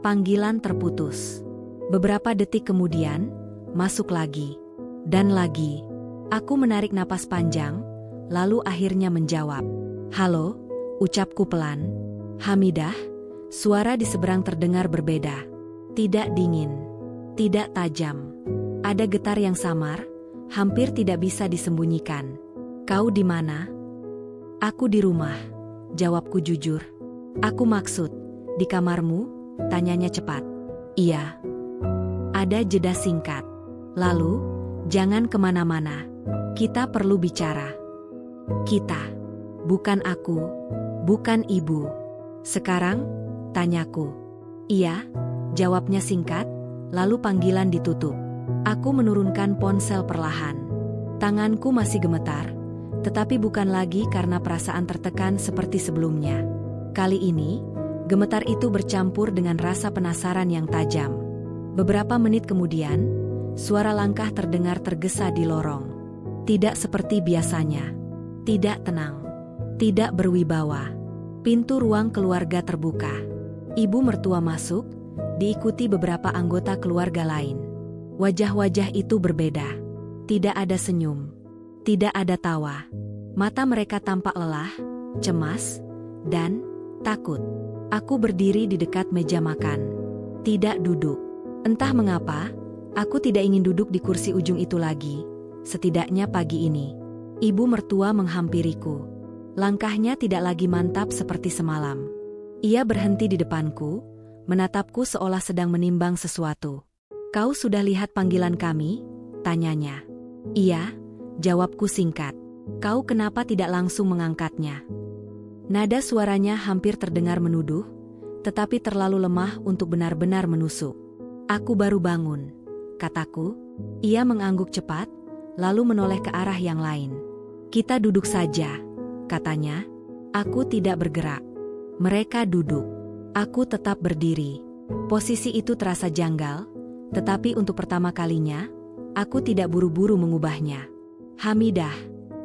Panggilan terputus. Beberapa detik kemudian, masuk lagi. Dan lagi. Aku menarik napas panjang, lalu akhirnya menjawab. Halo, ucapku pelan. Hamidah, suara di seberang terdengar berbeda. Tidak dingin. Tidak tajam. Ada getar yang samar, hampir tidak bisa disembunyikan. Kau di mana? Aku di rumah, jawabku jujur. Aku maksud, di kamarmu? Tanyanya cepat. Iya. Ada jeda singkat. Lalu, jangan kemana-mana. Kita perlu bicara. Kita. Bukan aku. Bukan ibu. Sekarang? Tanyaku. Iya, jawabnya singkat, lalu panggilan ditutup. Aku menurunkan ponsel perlahan. Tanganku masih gemetar, tetapi bukan lagi karena perasaan tertekan seperti sebelumnya. Kali ini, gemetar itu bercampur dengan rasa penasaran yang tajam. Beberapa menit kemudian, suara langkah terdengar tergesa di lorong. Tidak seperti biasanya. Tidak tenang. Tidak berwibawa. Pintu ruang keluarga terbuka. Ibu mertua masuk, diikuti beberapa anggota keluarga lain. Wajah-wajah itu berbeda. Tidak ada senyum. Tidak ada tawa. Mata mereka tampak lelah, cemas, dan takut. Aku berdiri di dekat meja makan. Tidak duduk. Entah mengapa, aku tidak ingin duduk di kursi ujung itu lagi, setidaknya pagi ini. Ibu mertua menghampiriku. Langkahnya tidak lagi mantap seperti semalam. Ia berhenti di depanku, menatapku seolah sedang menimbang sesuatu. Kau sudah lihat panggilan kami? Tanyanya. Iya. Jawabku singkat. Kau kenapa tidak langsung mengangkatnya? Nada suaranya hampir terdengar menuduh, tetapi terlalu lemah untuk benar-benar menusuk. Aku baru bangun, kataku. Ia mengangguk cepat, lalu menoleh ke arah yang lain. Kita duduk saja, katanya. Aku tidak bergerak. Mereka duduk. Aku tetap berdiri. Posisi itu terasa janggal, tetapi untuk pertama kalinya, aku tidak buru-buru mengubahnya. Hamidah,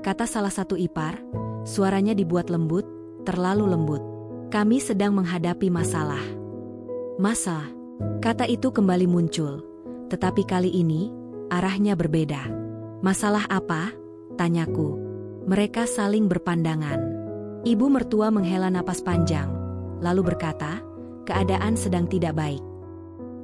kata salah satu ipar, suaranya dibuat lembut, terlalu lembut. Kami sedang menghadapi masalah. Masalah, kata itu kembali muncul, tetapi kali ini, arahnya berbeda. Masalah apa? Tanyaku. Mereka saling berpandangan. Ibu mertua menghela napas panjang, lalu berkata, keadaan sedang tidak baik.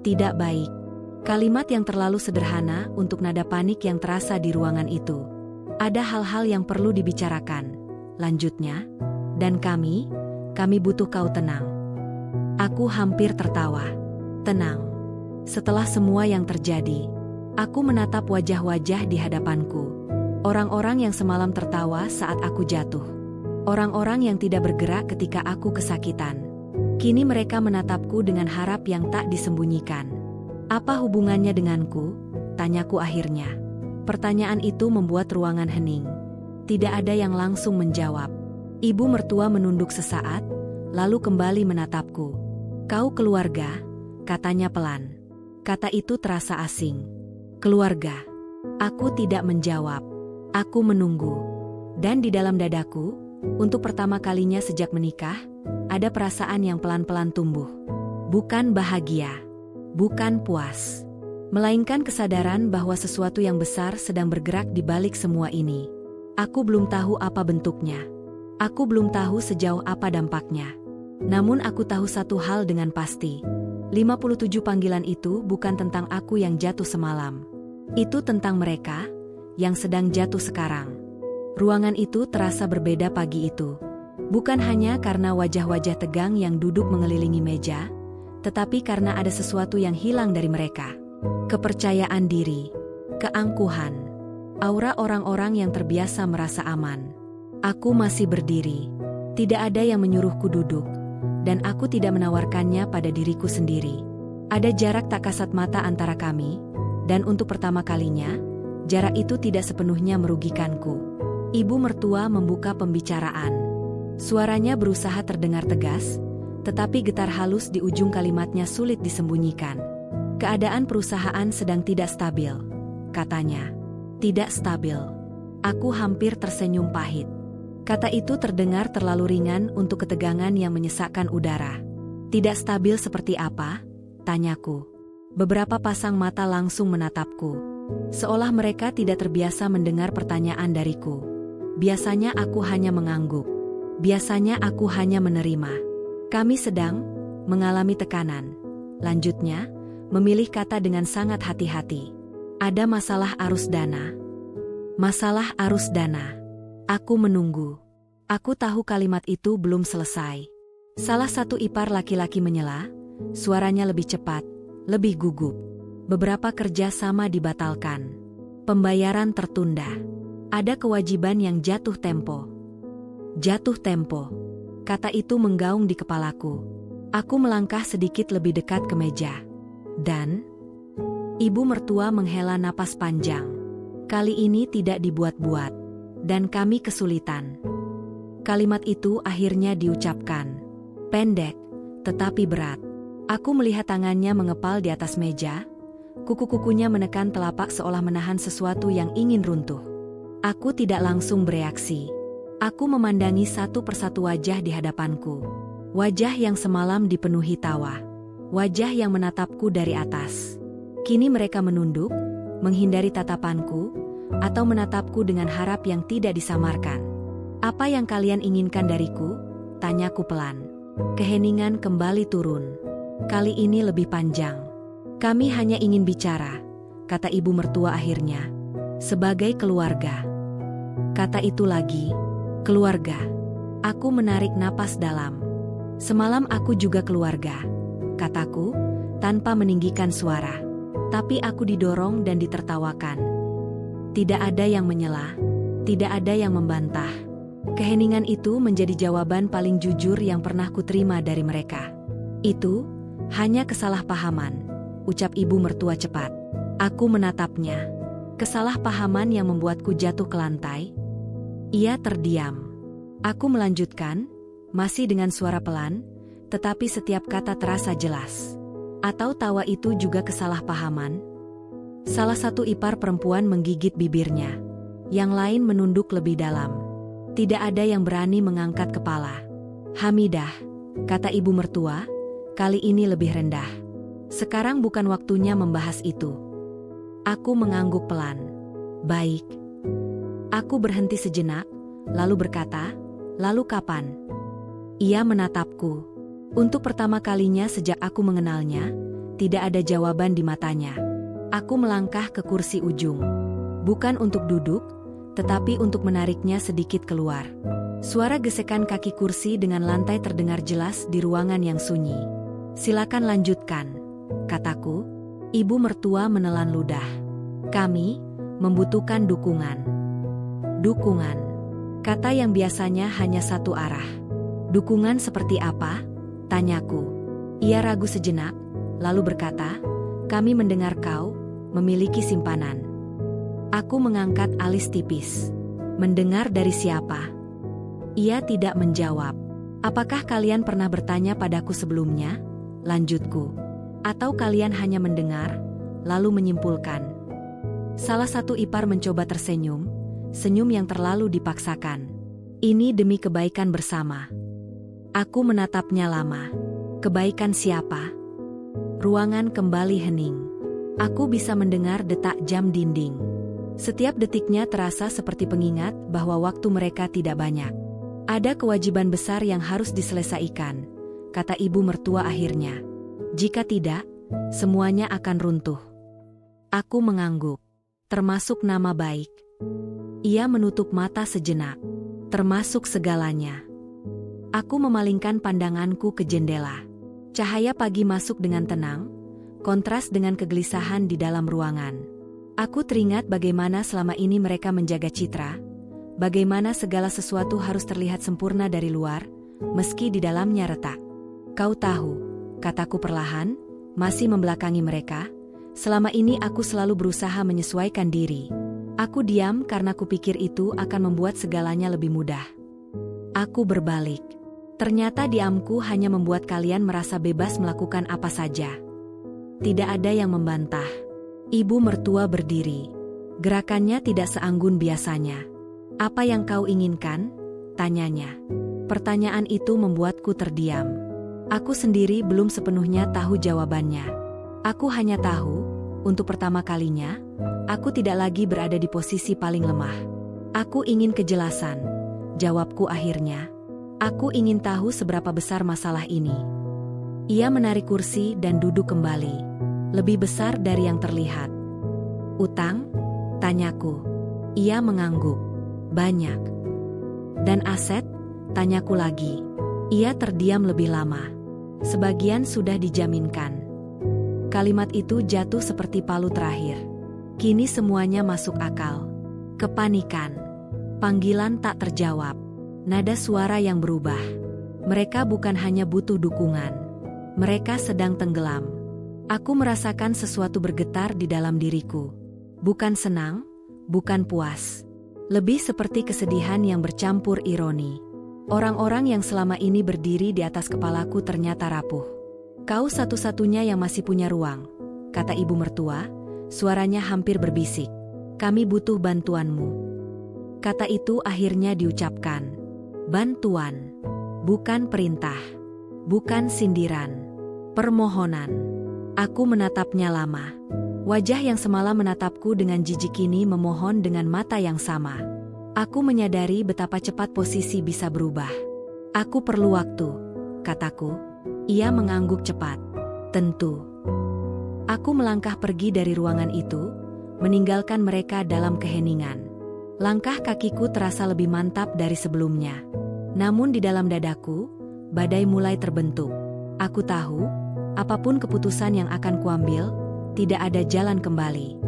Tidak baik. Kalimat yang terlalu sederhana untuk nada panik yang terasa di ruangan itu. Ada hal-hal yang perlu dibicarakan, lanjutnya, dan kami butuh kau tenang. Aku hampir tertawa. Tenang. Setelah semua yang terjadi, aku menatap wajah-wajah di hadapanku. Orang-orang yang semalam tertawa saat aku jatuh. Orang-orang yang tidak bergerak ketika aku kesakitan. Kini mereka menatapku dengan harap yang tak disembunyikan. Apa hubungannya denganku? Tanyaku akhirnya. Pertanyaan itu membuat ruangan hening. Tidak ada yang langsung menjawab. Ibu mertua menunduk sesaat, lalu kembali menatapku. Kau keluarga, katanya pelan. Kata itu terasa asing. Keluarga. Aku tidak menjawab. Aku menunggu. Dan di dalam dadaku, untuk pertama kalinya sejak menikah, ada perasaan yang pelan-pelan tumbuh. Bukan bahagia. Bukan puas. Melainkan kesadaran bahwa sesuatu yang besar sedang bergerak di balik semua ini. Aku belum tahu apa bentuknya. Aku belum tahu sejauh apa dampaknya. Namun aku tahu satu hal dengan pasti. 57 panggilan itu bukan tentang aku yang jatuh semalam. Itu tentang mereka yang sedang jatuh sekarang. Ruangan itu terasa berbeda pagi itu. Bukan hanya karena wajah-wajah tegang yang duduk mengelilingi meja, tetapi karena ada sesuatu yang hilang dari mereka. Kepercayaan diri, keangkuhan, aura orang-orang yang terbiasa merasa aman. Aku masih berdiri. Tidak ada yang menyuruhku duduk, dan aku tidak menawarkannya pada diriku sendiri. Ada jarak tak kasat mata antara kami, dan untuk pertama kalinya, jarak itu tidak sepenuhnya merugikanku. Ibu mertua membuka pembicaraan. Suaranya berusaha terdengar tegas, tetapi getar halus di ujung kalimatnya sulit disembunyikan. Keadaan perusahaan sedang tidak stabil, katanya. Tidak stabil. Aku hampir tersenyum pahit. Kata itu terdengar terlalu ringan untuk ketegangan yang menyesakkan udara. Tidak stabil seperti apa? Tanyaku. Beberapa pasang mata langsung menatapku. Seolah mereka tidak terbiasa mendengar pertanyaan dariku. Biasanya aku hanya mengangguk. Biasanya aku hanya menerima. Kami sedang mengalami tekanan. Lanjutnya, memilih kata dengan sangat hati-hati. Ada masalah arus dana. Masalah arus dana. Aku menunggu. Aku tahu kalimat itu belum selesai. Salah satu ipar laki-laki menyela, suaranya lebih cepat, lebih gugup. Beberapa kerja sama dibatalkan. Pembayaran tertunda. Ada kewajiban yang jatuh tempo. Jatuh tempo. Kata itu menggaung di kepalaku. Aku melangkah sedikit lebih dekat ke meja. Dan ibu mertua menghela napas panjang. Kali ini tidak dibuat-buat. Dan kami kesulitan. Kalimat itu akhirnya diucapkan. Pendek, tetapi berat. Aku melihat tangannya mengepal di atas meja. Kuku-kukunya menekan telapak seolah menahan sesuatu yang ingin runtuh. Aku tidak langsung bereaksi. Aku memandangi satu persatu wajah di hadapanku. Wajah yang semalam dipenuhi tawa. Wajah yang menatapku dari atas. Kini mereka menunduk, menghindari tatapanku, atau menatapku dengan harap yang tidak disamarkan. Apa yang kalian inginkan dariku? Tanyaku pelan. Keheningan kembali turun. Kali ini lebih panjang. Kami hanya ingin bicara, kata ibu mertua akhirnya. Sebagai keluarga. Kata itu lagi, keluarga. Aku menarik napas dalam. Semalam aku juga keluarga, kataku, tanpa meninggikan suara. Tapi aku didorong dan ditertawakan. Tidak ada yang menyela, tidak ada yang membantah. Keheningan itu menjadi jawaban paling jujur yang pernah kuterima dari mereka. Itu hanya kesalahpahaman, ucap ibu mertua cepat. Aku menatapnya. Kesalahpahaman yang membuatku jatuh ke lantai. Ia terdiam. Aku melanjutkan, masih dengan suara pelan, tetapi setiap kata terasa jelas. Atau tawa itu juga kesalahpahaman? Salah satu ipar perempuan menggigit bibirnya. Yang lain menunduk lebih dalam. Tidak ada yang berani mengangkat kepala. Hamidah, kata ibu mertua, kali ini lebih rendah. Sekarang bukan waktunya membahas itu. Aku mengangguk pelan. Baik. Aku berhenti sejenak, lalu berkata, lalu kapan? Ia menatapku. Untuk pertama kalinya sejak aku mengenalnya, tidak ada jawaban di matanya. Aku melangkah ke kursi ujung. Bukan untuk duduk, tetapi untuk menariknya sedikit keluar. Suara gesekan kaki kursi dengan lantai terdengar jelas di ruangan yang sunyi. Silakan lanjutkan, kataku. Ibu mertua menelan ludah. Kami membutuhkan dukungan. Dukungan. Kata yang biasanya hanya satu arah. Dukungan seperti apa? Tanyaku. Ia ragu sejenak, lalu berkata, kami mendengar kau memiliki simpanan. Aku mengangkat alis tipis. Mendengar dari siapa? Ia tidak menjawab. Apakah kalian pernah bertanya padaku sebelumnya? Lanjutku. Atau kalian hanya mendengar, lalu menyimpulkan? Salah satu ipar mencoba tersenyum, senyum yang terlalu dipaksakan. Ini demi kebaikan bersama. Aku menatapnya lama. Kebaikan siapa? Ruangan kembali hening. Aku bisa mendengar detak jam dinding. Setiap detiknya terasa seperti pengingat bahwa waktu mereka tidak banyak. Ada kewajiban besar yang harus diselesaikan, kata ibu mertua akhirnya. Jika tidak, semuanya akan runtuh. Aku mengangguk. Termasuk nama baik. Ia menutup mata sejenak. Termasuk segalanya. Aku memalingkan pandanganku ke jendela. Cahaya pagi masuk dengan tenang, kontras dengan kegelisahan di dalam ruangan. Aku teringat bagaimana selama ini mereka menjaga citra, bagaimana segala sesuatu harus terlihat sempurna dari luar, meski di dalamnya retak. Kau tahu, kataku perlahan, masih membelakangi mereka, selama ini aku selalu berusaha menyesuaikan diri. Aku diam karena kupikir itu akan membuat segalanya lebih mudah. Aku berbalik. Ternyata diamku hanya membuat kalian merasa bebas melakukan apa saja. Tidak ada yang membantah. Ibu mertua berdiri. Gerakannya tidak seanggun biasanya. Apa yang kau inginkan? Tanyanya. Pertanyaan itu membuatku terdiam. Aku sendiri belum sepenuhnya tahu jawabannya. Aku hanya tahu, untuk pertama kalinya, aku tidak lagi berada di posisi paling lemah. Aku ingin kejelasan. Jawabku akhirnya. Aku ingin tahu seberapa besar masalah ini. Ia menarik kursi dan duduk kembali. Lebih besar dari yang terlihat. Utang? Tanyaku. Ia mengangguk. Banyak. Dan aset? Tanyaku lagi. Ia terdiam lebih lama. Sebagian sudah dijaminkan. Kalimat itu jatuh seperti palu terakhir. Kini semuanya masuk akal. Kepanikan. Panggilan tak terjawab. Nada suara yang berubah. Mereka bukan hanya butuh dukungan. Mereka sedang tenggelam. Aku merasakan sesuatu bergetar di dalam diriku. Bukan senang, bukan puas. Lebih seperti kesedihan yang bercampur ironi. Orang-orang yang selama ini berdiri di atas kepalaku ternyata rapuh. Kau satu-satunya yang masih punya ruang, kata ibu mertua, suaranya hampir berbisik. Kami butuh bantuanmu. Kata itu akhirnya diucapkan. Bantuan. Bukan perintah. Bukan sindiran. Permohonan. Aku menatapnya lama. Wajah yang semalam menatapku dengan jijik kini memohon dengan mata yang sama. Aku menyadari betapa cepat posisi bisa berubah. Aku perlu waktu, kataku. Ia mengangguk cepat. Tentu. Aku melangkah pergi dari ruangan itu, meninggalkan mereka dalam keheningan. Langkah kakiku terasa lebih mantap dari sebelumnya. Namun di dalam dadaku, badai mulai terbentuk. Aku tahu, apapun keputusan yang akan kuambil, tidak ada jalan kembali.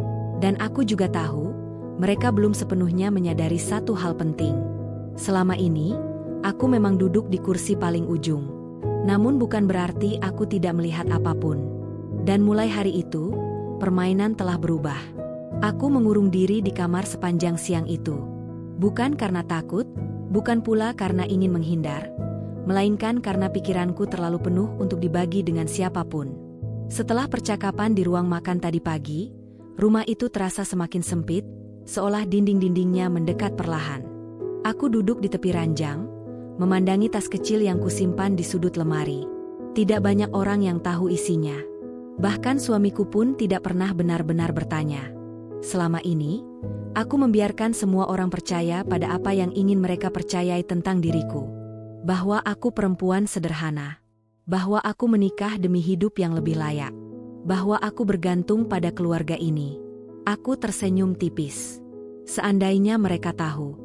Dan aku juga tahu, mereka belum sepenuhnya menyadari satu hal penting. Selama ini, aku memang duduk di kursi paling ujung. Namun bukan berarti aku tidak melihat apapun. Dan mulai hari itu, permainan telah berubah. Aku mengurung diri di kamar sepanjang siang itu. Bukan karena takut, bukan pula karena ingin menghindar, melainkan karena pikiranku terlalu penuh untuk dibagi dengan siapapun. Setelah percakapan di ruang makan tadi pagi, rumah itu terasa semakin sempit, seolah dinding-dindingnya mendekat perlahan. Aku duduk di tepi ranjang, memandangi tas kecil yang kusimpan di sudut lemari. Tidak banyak orang yang tahu isinya. Bahkan suamiku pun tidak pernah benar-benar bertanya. Selama ini, aku membiarkan semua orang percaya pada apa yang ingin mereka percayai tentang diriku. Bahwa aku perempuan sederhana. Bahwa aku menikah demi hidup yang lebih layak. Bahwa aku bergantung pada keluarga ini. Aku tersenyum tipis. Seandainya mereka tahu.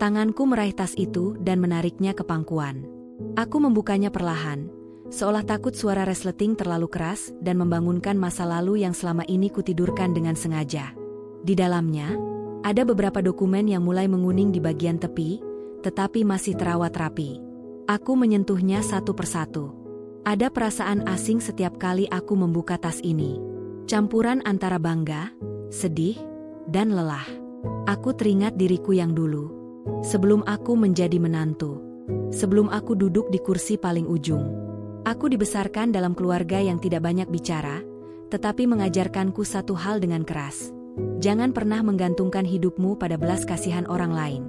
Tanganku meraih tas itu dan menariknya ke pangkuan. Aku membukanya perlahan, seolah takut suara resleting terlalu keras dan membangunkan masa lalu yang selama ini kutidurkan dengan sengaja. Di dalamnya, ada beberapa dokumen yang mulai menguning di bagian tepi, tetapi masih terawat rapi. Aku menyentuhnya satu persatu. Ada perasaan asing setiap kali aku membuka tas ini. Campuran antara bangga, sedih, dan lelah. Aku teringat diriku yang dulu. Sebelum aku menjadi menantu. Sebelum aku duduk di kursi paling ujung. Aku dibesarkan dalam keluarga yang tidak banyak bicara, tetapi mengajarkanku satu hal dengan keras. Jangan pernah menggantungkan hidupmu pada belas kasihan orang lain.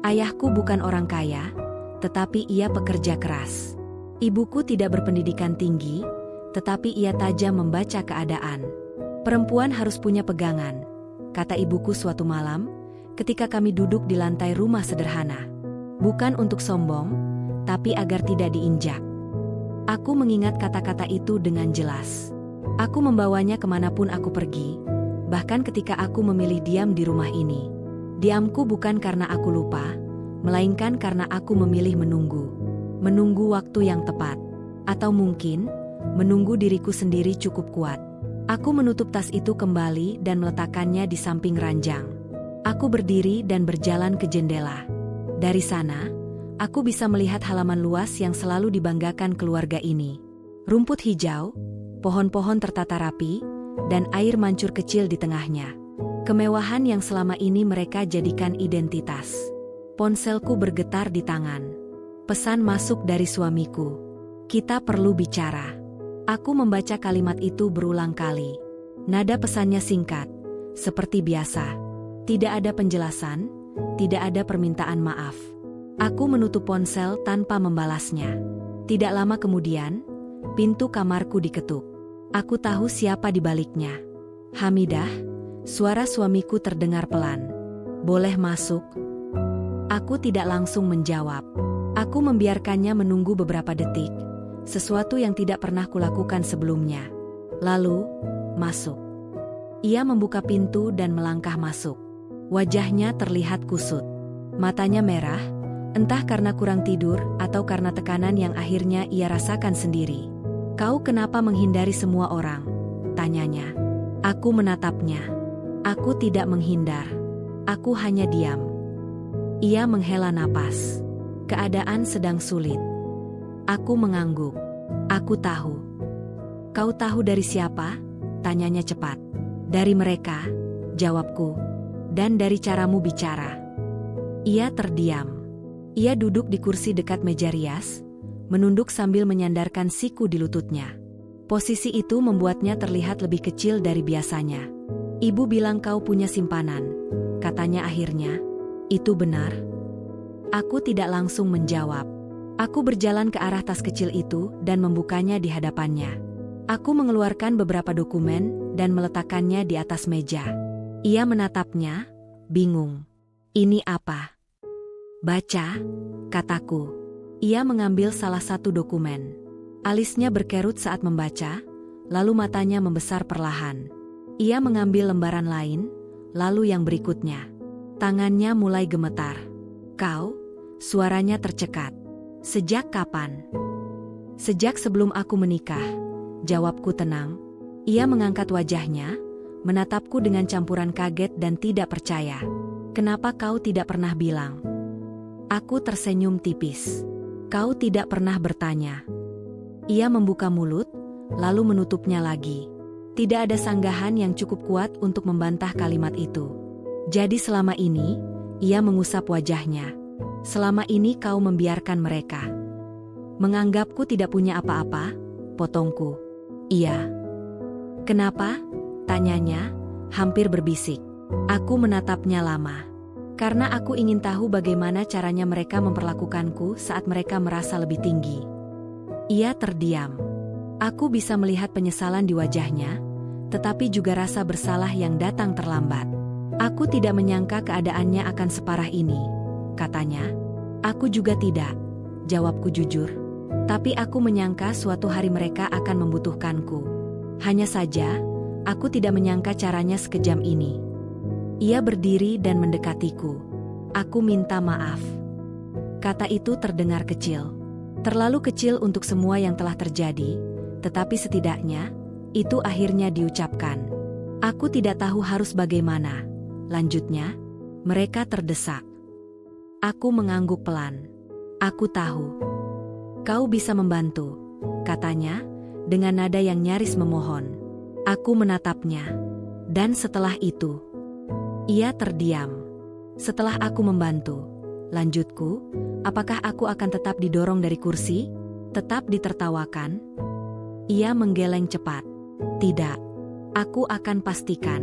Ayahku bukan orang kaya, tetapi ia pekerja keras. Ibuku tidak berpendidikan tinggi, tetapi ia tajam membaca keadaan. Perempuan harus punya pegangan, kata ibuku suatu malam, ketika kami duduk di lantai rumah sederhana. Bukan untuk sombong, tapi agar tidak diinjak. Aku mengingat kata-kata itu dengan jelas. Aku membawanya kemanapun aku pergi, bahkan ketika aku memilih diam di rumah ini. Diamku bukan karena aku lupa, melainkan karena aku memilih menunggu. Menunggu waktu yang tepat. Atau mungkin, menunggu diriku sendiri cukup kuat. Aku menutup tas itu kembali dan meletakkannya di samping ranjang. Aku berdiri dan berjalan ke jendela. Dari sana, aku bisa melihat halaman luas yang selalu dibanggakan keluarga ini. Rumput hijau, pohon-pohon tertata rapi, dan air mancur kecil di tengahnya. Kemewahan yang selama ini mereka jadikan identitas. Ponselku bergetar di tangan. Pesan masuk dari suamiku. Kita perlu bicara. Aku membaca kalimat itu berulang kali. Nada pesannya singkat, seperti biasa. Tidak ada penjelasan, tidak ada permintaan maaf. Aku menutup ponsel tanpa membalasnya. Tidak lama kemudian, pintu kamarku diketuk. Aku tahu siapa di baliknya. Hamidah, suara suamiku terdengar pelan. Boleh masuk? Aku tidak langsung menjawab. Aku membiarkannya menunggu beberapa detik, sesuatu yang tidak pernah kulakukan sebelumnya. Lalu, masuk. Ia membuka pintu dan melangkah masuk. Wajahnya terlihat kusut. Matanya merah, entah karena kurang tidur atau karena tekanan yang akhirnya ia rasakan sendiri. Kau kenapa menghindari semua orang? Tanyanya. Aku menatapnya. Aku tidak menghindar. Aku hanya diam. Ia menghela napas. Keadaan sedang sulit. Aku mengangguk. Aku tahu. Kau tahu dari siapa? Tanyanya cepat. Dari mereka, jawabku. Dan dari caramu bicara. Ia terdiam. Ia duduk di kursi dekat meja rias, menunduk sambil menyandarkan siku di lututnya. Posisi itu membuatnya terlihat lebih kecil dari biasanya. Ibu bilang kau punya simpanan, katanya akhirnya. Itu benar? Aku tidak langsung menjawab. Aku berjalan ke arah tas kecil itu dan membukanya di hadapannya. Aku mengeluarkan beberapa dokumen dan meletakkannya di atas meja. Ia menatapnya, bingung. Ini apa? Baca, kataku. Ia mengambil salah satu dokumen. Alisnya berkerut saat membaca, lalu matanya membesar perlahan. Ia mengambil lembaran lain, lalu yang berikutnya. Tangannya mulai gemetar. Kau? Suaranya tercekat. Sejak kapan? Sejak sebelum aku menikah, jawabku tenang. Ia mengangkat wajahnya, menatapku dengan campuran kaget dan tidak percaya. Kenapa kau tidak pernah bilang? Aku tersenyum tipis. Kau tidak pernah bertanya. Ia membuka mulut, lalu menutupnya lagi. Tidak ada sanggahan yang cukup kuat untuk membantah kalimat itu. Jadi selama ini, ia mengusap wajahnya. Selama ini kau membiarkan mereka. Menganggapku tidak punya apa-apa, potongku. Iya. Kenapa? Tanyanya, hampir berbisik. Aku menatapnya lama. Karena aku ingin tahu bagaimana caranya mereka memperlakukanku saat mereka merasa lebih tinggi. Ia terdiam. Aku bisa melihat penyesalan di wajahnya, tetapi juga rasa bersalah yang datang terlambat. Aku tidak menyangka keadaannya akan separah ini, katanya. Aku juga tidak, jawabku jujur. Tapi aku menyangka suatu hari mereka akan membutuhkanku. Hanya saja, aku tidak menyangka caranya sekejam ini. Ia berdiri dan mendekatiku. Aku minta maaf. Kata itu terdengar kecil. Terlalu kecil untuk semua yang telah terjadi, tetapi setidaknya, itu akhirnya diucapkan. Aku tidak tahu harus bagaimana. Lanjutnya, mereka terdesak. Aku mengangguk pelan. Aku tahu. Kau bisa membantu, katanya, dengan nada yang nyaris memohon. Aku menatapnya. Dan setelah itu, ia terdiam. Setelah aku membantu, lanjutku, apakah aku akan tetap didorong dari kursi? Tetap ditertawakan? Ia menggeleng cepat. Tidak. Aku akan pastikan.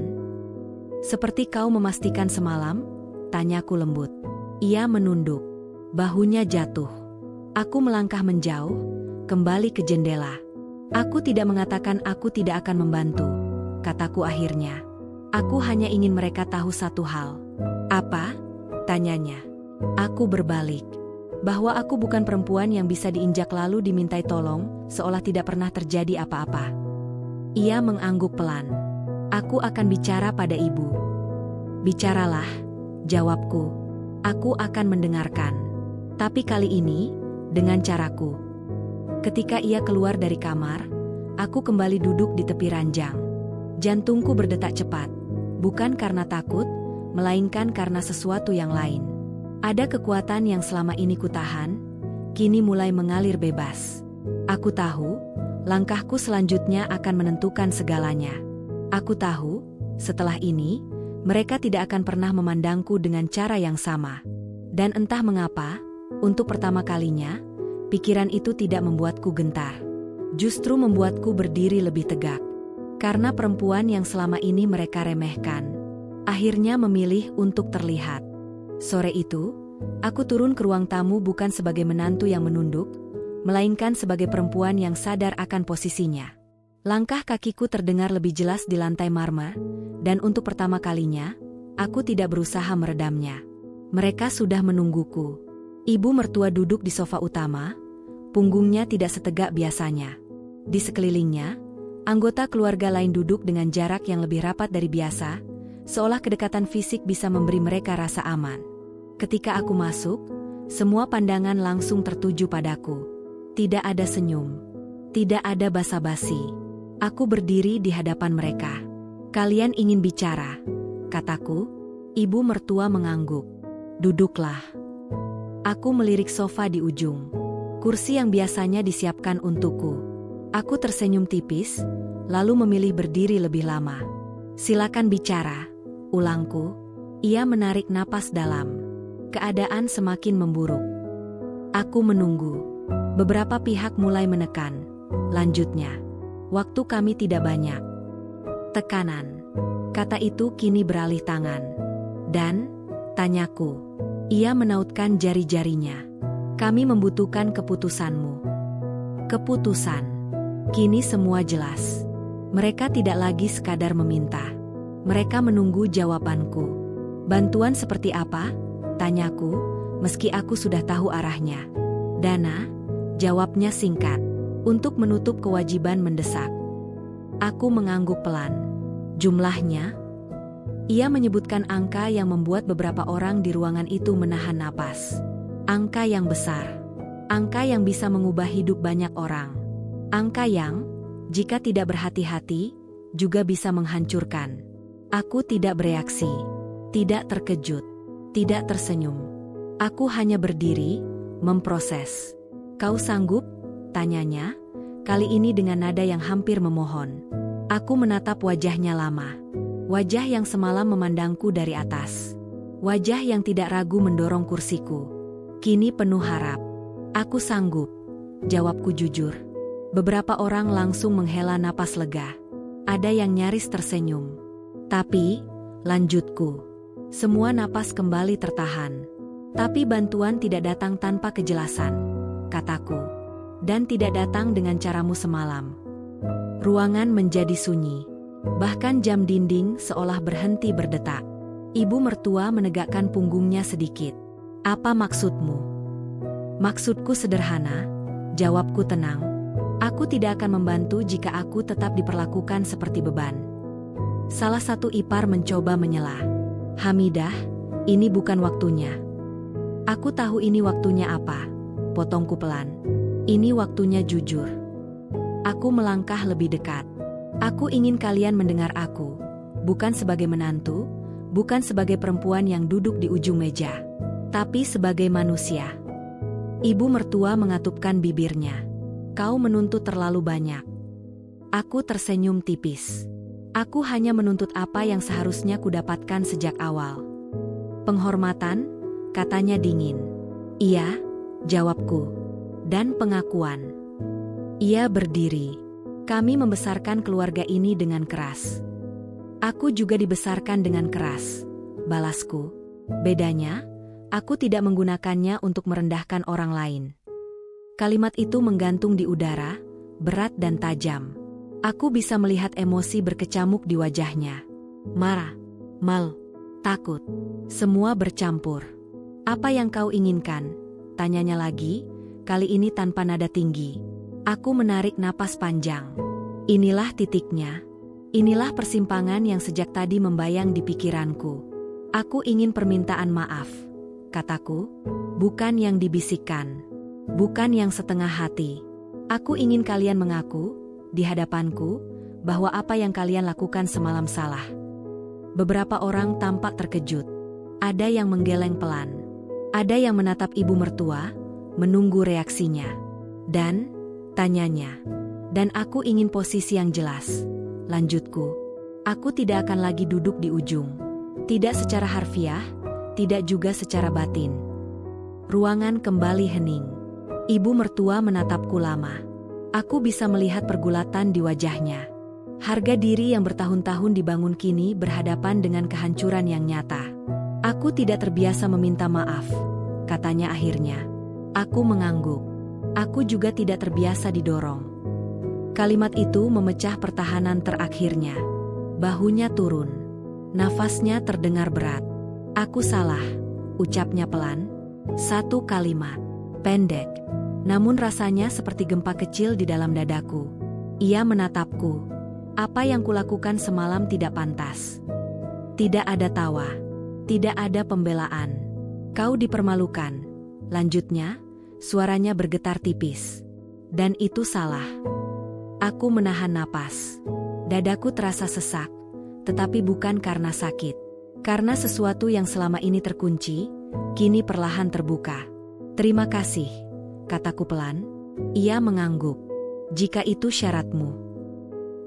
Seperti kau memastikan semalam? Tanyaku lembut. Ia menunduk. Bahunya jatuh. Aku melangkah menjauh, kembali ke jendela. Aku tidak mengatakan aku tidak akan membantu, kataku akhirnya. Aku hanya ingin mereka tahu satu hal. Apa? Tanyanya. Aku berbalik. Bahwa aku bukan perempuan yang bisa diinjak lalu dimintai tolong, seolah tidak pernah terjadi apa-apa. Ia mengangguk pelan. Aku akan bicara pada ibu. Bicaralah, jawabku. Aku akan mendengarkan. Tapi kali ini, dengan caraku. Ketika ia keluar dari kamar, aku kembali duduk di tepi ranjang. Jantungku berdetak cepat, bukan karena takut, melainkan karena sesuatu yang lain. Ada kekuatan yang selama ini kutahan, kini mulai mengalir bebas. Aku tahu, langkahku selanjutnya akan menentukan segalanya. Aku tahu, setelah ini, mereka tidak akan pernah memandangku dengan cara yang sama. Dan entah mengapa, untuk pertama kalinya, pikiran itu tidak membuatku gentar. Justru membuatku berdiri lebih tegak. Karena perempuan yang selama ini mereka remehkan, akhirnya memilih untuk terlihat. Sore itu, aku turun ke ruang tamu bukan sebagai menantu yang menunduk, melainkan sebagai perempuan yang sadar akan posisinya. Langkah kakiku terdengar lebih jelas di lantai marmer, dan untuk pertama kalinya, aku tidak berusaha meredamnya. Mereka sudah menungguku. Ibu mertua duduk di sofa utama, punggungnya tidak setegak biasanya. Di sekelilingnya, anggota keluarga lain duduk dengan jarak yang lebih rapat dari biasa, seolah kedekatan fisik bisa memberi mereka rasa aman. Ketika aku masuk, semua pandangan langsung tertuju padaku. Tidak ada senyum. Tidak ada basa-basi. Aku berdiri di hadapan mereka. "Kalian ingin bicara?" kataku. Ibu mertua mengangguk. "Duduklah." Aku melirik sofa di ujung. Kursi yang biasanya disiapkan untukku. Aku tersenyum tipis, lalu memilih berdiri lebih lama. "Silakan bicara," ulangku. Ia menarik napas dalam. Keadaan semakin memburuk. Aku menunggu. Beberapa pihak mulai menekan. Lanjutnya. "Waktu kami tidak banyak." Tekanan. Kata itu kini beralih tangan. "Dan?" tanyaku. Ia menautkan jari-jarinya. "Kami membutuhkan keputusanmu." Keputusan. Kini semua jelas. Mereka tidak lagi sekadar meminta. Mereka menunggu jawabanku. "Bantuan seperti apa?" tanyaku, meski aku sudah tahu arahnya. "Dana," jawabnya singkat, "untuk menutup kewajiban mendesak." Aku mengangguk pelan. "Jumlahnya?" Ia menyebutkan angka yang membuat beberapa orang di ruangan itu menahan napas. Angka yang besar. Angka yang bisa mengubah hidup banyak orang. Angka yang, jika tidak berhati-hati, juga bisa menghancurkan. Aku tidak bereaksi. Tidak terkejut. Tidak tersenyum. Aku hanya berdiri, memproses. "Kau sanggup?" tanyanya, kali ini dengan nada yang hampir memohon. Aku menatap wajahnya lama. Wajah yang semalam memandangku dari atas. Wajah yang tidak ragu mendorong kursiku. Kini penuh harap. "Aku sanggup," jawabku jujur. Beberapa orang langsung menghela napas lega. Ada yang nyaris tersenyum. "Tapi," lanjutku, "semua napas kembali tertahan. Tapi bantuan tidak datang tanpa kejelasan," kataku. "Dan tidak datang dengan caramu semalam." Ruangan menjadi sunyi. Bahkan jam dinding seolah berhenti berdetak. Ibu mertua menegakkan punggungnya sedikit. "Apa maksudmu?" "Maksudku sederhana," jawabku tenang. "Aku tidak akan membantu jika aku tetap diperlakukan seperti beban." Salah satu ipar mencoba menyela. "Hamidah, ini bukan waktunya." "Aku tahu ini waktunya apa," potongku pelan. "Ini waktunya jujur." Aku melangkah lebih dekat. "Aku ingin kalian mendengar aku, bukan sebagai menantu, bukan sebagai perempuan yang duduk di ujung meja, tapi sebagai manusia." Ibu mertua mengatupkan bibirnya. "Kau menuntut terlalu banyak." Aku tersenyum tipis. "Aku hanya menuntut apa yang seharusnya kudapatkan sejak awal." "Penghormatan," katanya dingin. "Iya," jawabku. "Dan pengakuan." Ia berdiri. "Kami membesarkan keluarga ini dengan keras." "Aku juga dibesarkan dengan keras," balasku. "Bedanya, aku tidak menggunakannya untuk merendahkan orang lain." Kalimat itu menggantung di udara, berat dan tajam. Aku bisa melihat emosi berkecamuk di wajahnya. Marah, malu, takut. Semua bercampur. "Apa yang kau inginkan?" Tanyanya lagi, kali ini tanpa nada tinggi. Aku menarik napas panjang. Inilah titiknya. Inilah persimpangan yang sejak tadi membayang di pikiranku. Aku ingin permintaan maaf, kataku, bukan yang dibisikkan, bukan yang setengah hati. Aku ingin kalian mengaku, di hadapanku, bahwa apa yang kalian lakukan semalam salah. Beberapa orang tampak terkejut. Ada yang menggeleng pelan. Ada yang menatap ibu mertua, menunggu reaksinya. Dan, tanyanya. Dan aku ingin posisi yang jelas. Lanjutku. Aku tidak akan lagi duduk di ujung. Tidak secara harfiah, tidak juga secara batin. Ruangan kembali hening. Ibu mertua menatapku lama. Aku bisa melihat pergulatan di wajahnya. Harga diri yang bertahun-tahun dibangun kini berhadapan dengan kehancuran yang nyata. Aku tidak terbiasa meminta maaf, katanya akhirnya. Aku mengangguk. Aku juga tidak terbiasa didorong. Kalimat itu memecah pertahanan terakhirnya. Bahunya turun. Nafasnya terdengar berat. Aku salah, ucapnya pelan. Satu kalimat. Pendek. Namun rasanya seperti gempa kecil di dalam dadaku. Ia menatapku. Apa yang kulakukan semalam tidak pantas. Tidak ada tawa. Tidak ada pembelaan. Kau dipermalukan. Lanjutnya, suaranya bergetar tipis. Dan itu salah. Aku menahan napas. Dadaku terasa sesak, tetapi bukan karena sakit. Karena sesuatu yang selama ini terkunci, kini perlahan terbuka. Terima kasih, kataku pelan. Ia mengangguk. Jika itu syaratmu.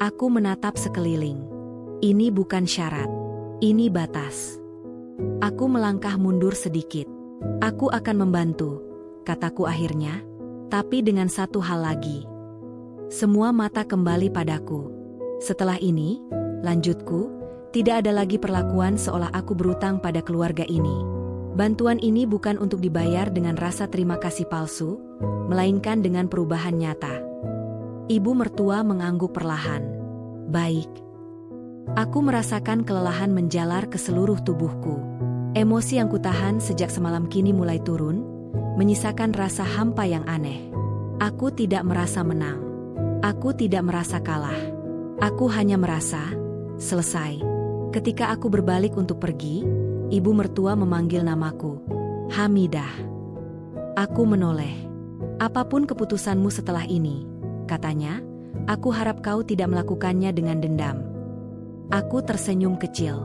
Aku menatap sekeliling. Ini bukan syarat. Ini batas. Aku melangkah mundur sedikit. Aku akan membantu, kataku akhirnya, tapi dengan satu hal lagi. Semua mata kembali padaku. Setelah ini, lanjutku, tidak ada lagi perlakuan seolah aku berutang pada keluarga ini. Bantuan ini bukan untuk dibayar dengan rasa terima kasih palsu, melainkan dengan perubahan nyata. Ibu mertua mengangguk perlahan. Baik. Aku merasakan kelelahan menjalar ke seluruh tubuhku. Emosi yang kutahan sejak semalam kini mulai turun, menyisakan rasa hampa yang aneh. Aku tidak merasa menang. Aku tidak merasa kalah. Aku hanya merasa selesai. Ketika aku berbalik untuk pergi, ibu mertua memanggil namaku. Hamidah. Aku menoleh. Apapun keputusanmu setelah ini, katanya, aku harap kau tidak melakukannya dengan dendam. Aku tersenyum kecil.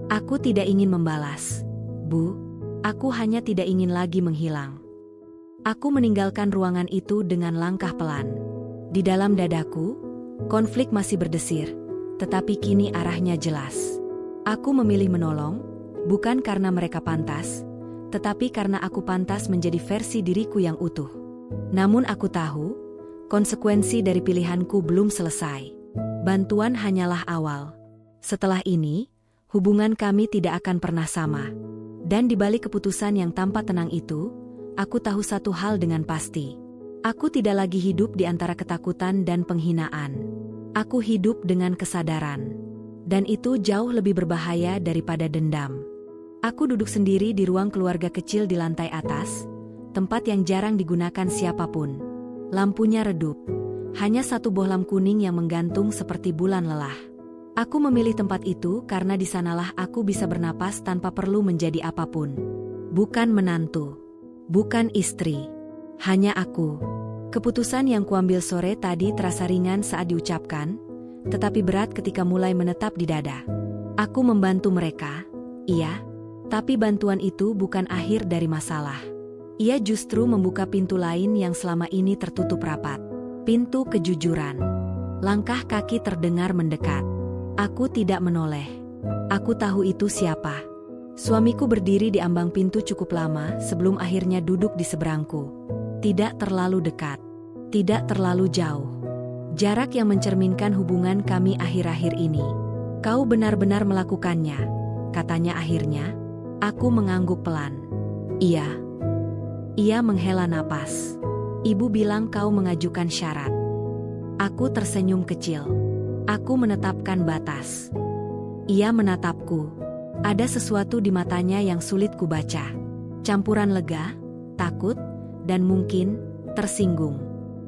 Aku tidak ingin membalas. Bu, aku hanya tidak ingin lagi menghilang. Aku meninggalkan ruangan itu dengan langkah pelan. Di dalam dadaku, konflik masih berdesir, tetapi kini arahnya jelas. Aku memilih menolong, bukan karena mereka pantas, tetapi karena aku pantas menjadi versi diriku yang utuh. Namun aku tahu, konsekuensi dari pilihanku belum selesai. Bantuan hanyalah awal. Setelah ini, hubungan kami tidak akan pernah sama. Dan di balik keputusan yang tampak tenang itu, aku tahu satu hal dengan pasti. Aku tidak lagi hidup di antara ketakutan dan penghinaan. Aku hidup dengan kesadaran. Dan itu jauh lebih berbahaya daripada dendam. Aku duduk sendiri di ruang keluarga kecil di lantai atas, tempat yang jarang digunakan siapapun. Lampunya redup. Hanya satu bohlam kuning yang menggantung seperti bulan lelah. Aku memilih tempat itu karena di sanalah aku bisa bernapas tanpa perlu menjadi apapun. Bukan menantu. Bukan istri. Hanya aku. Keputusan yang kuambil sore tadi terasa ringan saat diucapkan, tetapi berat ketika mulai menetap di dada. Aku membantu mereka, iya, tapi bantuan itu bukan akhir dari masalah. Ia justru membuka pintu lain yang selama ini tertutup rapat. Pintu kejujuran. Langkah kaki terdengar mendekat. Aku tidak menoleh. Aku tahu itu siapa. Suamiku berdiri di ambang pintu cukup lama sebelum akhirnya duduk di seberangku. Tidak terlalu dekat. Tidak terlalu jauh. Jarak yang mencerminkan hubungan kami akhir-akhir ini. Kau benar-benar melakukannya, katanya akhirnya. Aku mengangguk pelan. Iya. Ia menghela napas. Ibu bilang kau mengajukan syarat. Aku tersenyum kecil. Aku menetapkan batas. Ia menatapku. Ada sesuatu di matanya yang sulit kubaca. Campuran lega, takut, dan mungkin tersinggung.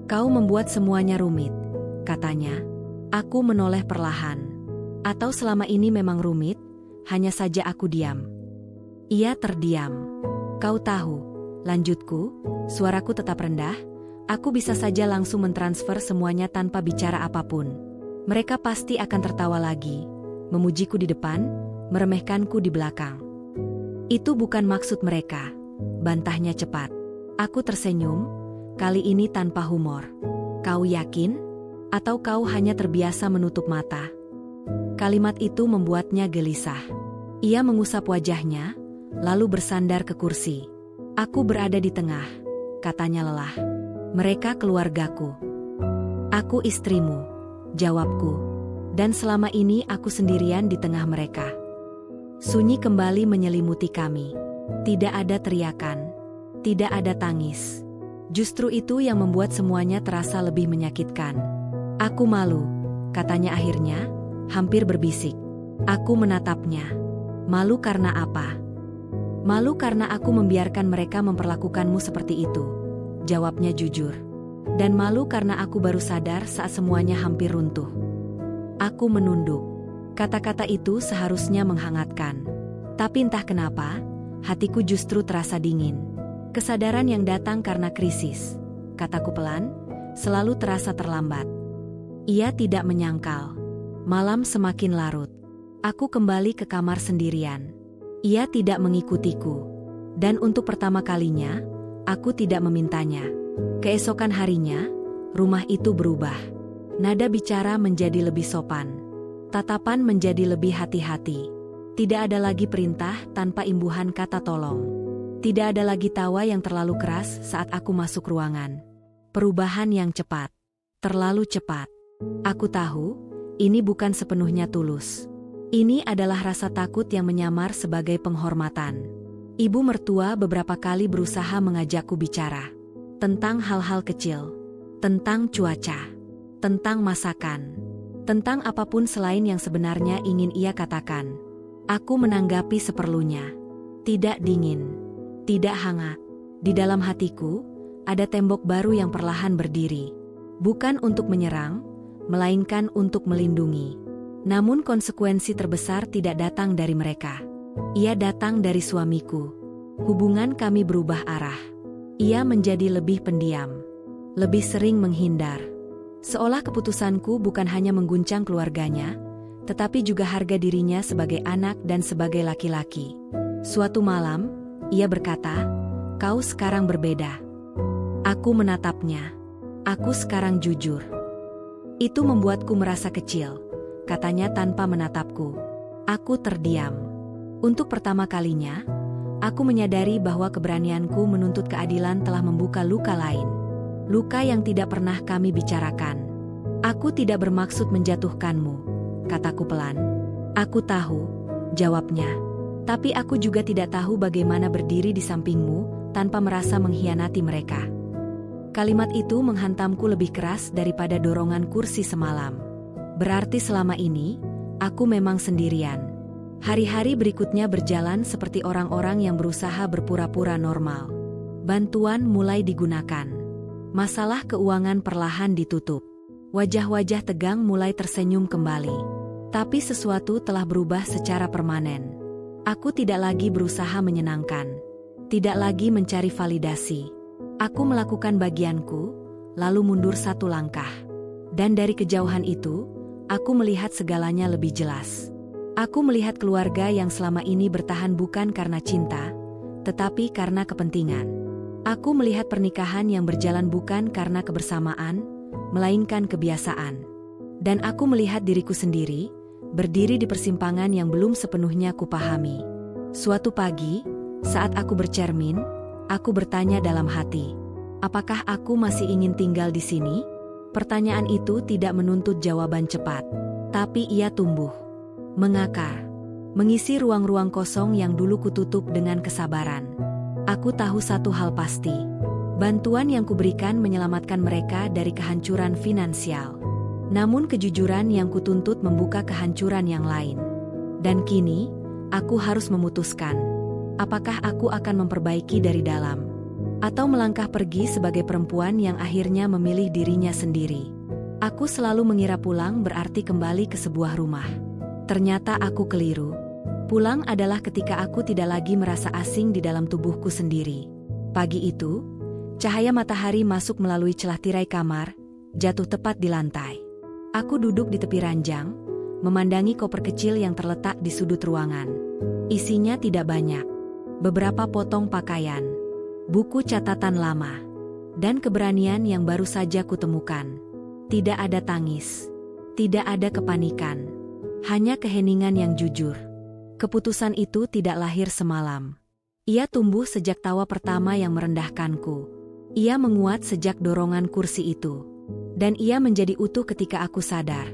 Kau membuat semuanya rumit, katanya. Aku menoleh perlahan. Atau selama ini memang rumit, hanya saja aku diam. Ia terdiam. Kau tahu, lanjutku, suaraku tetap rendah, aku bisa saja langsung mentransfer semuanya tanpa bicara apapun. Mereka pasti akan tertawa lagi, memujiku di depan, meremehkanku di belakang. Itu bukan maksud mereka, bantahnya cepat. Aku tersenyum, kali ini tanpa humor. Kau yakin? Atau kau hanya terbiasa menutup mata? Kalimat itu membuatnya gelisah. Ia mengusap wajahnya, lalu bersandar ke kursi. Aku berada di tengah, katanya lelah. Mereka keluargaku. Aku istrimu, jawabku. Dan selama ini aku sendirian di tengah mereka. Sunyi kembali menyelimuti kami. Tidak ada teriakan. Tidak ada tangis. Justru itu yang membuat semuanya terasa lebih menyakitkan. Aku malu, katanya akhirnya, hampir berbisik. Aku menatapnya. Malu karena apa? Malu karena aku membiarkan mereka memperlakukanmu seperti itu, jawabnya jujur. Dan malu karena aku baru sadar saat semuanya hampir runtuh. Aku menunduk. Kata-kata itu seharusnya menghangatkan. Tapi entah kenapa, hatiku justru terasa dingin. Kesadaran yang datang karena krisis, kataku pelan, selalu terasa terlambat. Ia tidak menyangkal. Malam semakin larut. Aku kembali ke kamar sendirian. Ia tidak mengikutiku. Dan untuk pertama kalinya, aku tidak memintanya. Keesokan harinya, rumah itu berubah. Nada bicara menjadi lebih sopan. Tatapan menjadi lebih hati-hati. Tidak ada lagi perintah tanpa imbuhan kata tolong. Tidak ada lagi tawa yang terlalu keras saat aku masuk ruangan. Perubahan yang cepat. Terlalu cepat. Aku tahu, ini bukan sepenuhnya tulus. Ini adalah rasa takut yang menyamar sebagai penghormatan. Ibu mertua beberapa kali berusaha mengajakku bicara. Tentang hal-hal kecil. Tentang cuaca. Tentang masakan. Tentang apapun selain yang sebenarnya ingin ia katakan. Aku menanggapi seperlunya. Tidak dingin. Tidak hangat. Di dalam hatiku, ada tembok baru yang perlahan berdiri. Bukan untuk menyerang, melainkan untuk melindungi. Namun konsekuensi terbesar tidak datang dari mereka. Ia datang dari suamiku. Hubungan kami berubah arah. Ia menjadi lebih pendiam. Lebih sering menghindar. Seolah keputusanku bukan hanya mengguncang keluarganya, tetapi juga harga dirinya sebagai anak dan sebagai laki-laki. Suatu malam, ia berkata, "Kau sekarang berbeda." Aku menatapnya. Aku sekarang jujur. Itu membuatku merasa kecil, katanya tanpa menatapku. Aku terdiam. Untuk pertama kalinya, aku menyadari bahwa keberanianku menuntut keadilan telah membuka luka lain. Luka yang tidak pernah kami bicarakan. Aku tidak bermaksud menjatuhkanmu, kataku pelan. Aku tahu, jawabnya. Tapi aku juga tidak tahu bagaimana berdiri di sampingmu tanpa merasa mengkhianati mereka. Kalimat itu menghantamku lebih keras daripada dorongan kursi semalam. Berarti selama ini, aku memang sendirian. Hari-hari berikutnya berjalan seperti orang-orang yang berusaha berpura-pura normal. Bantuan mulai digunakan. Masalah keuangan perlahan ditutup. Wajah-wajah tegang mulai tersenyum kembali. Tapi sesuatu telah berubah secara permanen. Aku tidak lagi berusaha menyenangkan. Tidak lagi mencari validasi. Aku melakukan bagianku, lalu mundur satu langkah. Dan dari kejauhan itu, aku melihat segalanya lebih jelas. Aku melihat keluarga yang selama ini bertahan bukan karena cinta, tetapi karena kepentingan. Aku melihat pernikahan yang berjalan bukan karena kebersamaan, melainkan kebiasaan. Dan aku melihat diriku sendiri, berdiri di persimpangan yang belum sepenuhnya kupahami. Suatu pagi, saat aku bercermin, aku bertanya dalam hati, apakah aku masih ingin tinggal di sini? Pertanyaan itu tidak menuntut jawaban cepat, tapi ia tumbuh, mengakar, mengisi ruang-ruang kosong yang dulu kututup dengan kesabaran. Aku tahu satu hal pasti, bantuan yang kuberikan menyelamatkan mereka dari kehancuran finansial. Namun kejujuran yang kutuntut membuka kehancuran yang lain. Dan kini, aku harus memutuskan, apakah aku akan memperbaiki dari dalam, Atau melangkah pergi sebagai perempuan yang akhirnya memilih dirinya sendiri. Aku selalu mengira pulang berarti kembali ke sebuah rumah. Ternyata aku keliru. Pulang adalah ketika aku tidak lagi merasa asing di dalam tubuhku sendiri. Pagi itu, cahaya matahari masuk melalui celah tirai kamar, jatuh tepat di lantai. Aku duduk di tepi ranjang, memandangi koper kecil yang terletak di sudut ruangan. Isinya tidak banyak. Beberapa potong pakaian, buku catatan lama, dan keberanian yang baru saja kutemukan. Tidak ada tangis, tidak ada kepanikan, hanya keheningan yang jujur. Keputusan itu tidak lahir semalam. Ia tumbuh sejak tawa pertama yang merendahkanku. Ia menguat sejak dorongan kursi itu. Dan ia menjadi utuh ketika aku sadar.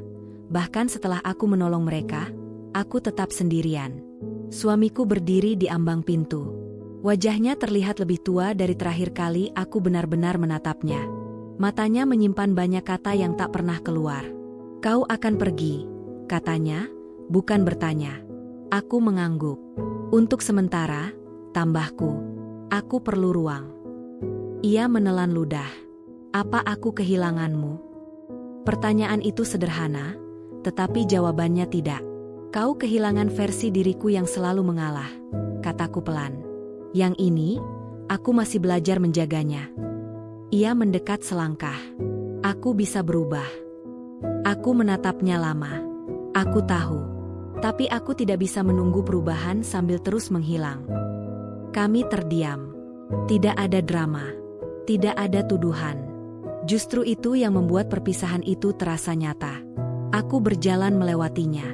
Bahkan setelah aku menolong mereka, aku tetap sendirian. Suamiku berdiri di ambang pintu. Wajahnya terlihat lebih tua dari terakhir kali aku benar-benar menatapnya. Matanya menyimpan banyak kata yang tak pernah keluar. "Kau akan pergi," katanya, bukan bertanya. Aku mengangguk. "Untuk sementara," tambahku, "aku perlu ruang." Ia menelan ludah. "Apa aku kehilanganmu?" Pertanyaan itu sederhana, tetapi jawabannya tidak. "Kau kehilangan versi diriku yang selalu mengalah," kataku pelan. "Yang ini, aku masih belajar menjaganya." Ia mendekat selangkah. "Aku bisa berubah." Aku menatapnya lama. Aku tahu. Tapi aku tidak bisa menunggu perubahan sambil terus menghilang. Kami terdiam. Tidak ada drama. Tidak ada tuduhan. Justru itu yang membuat perpisahan itu terasa nyata. Aku berjalan melewatinya.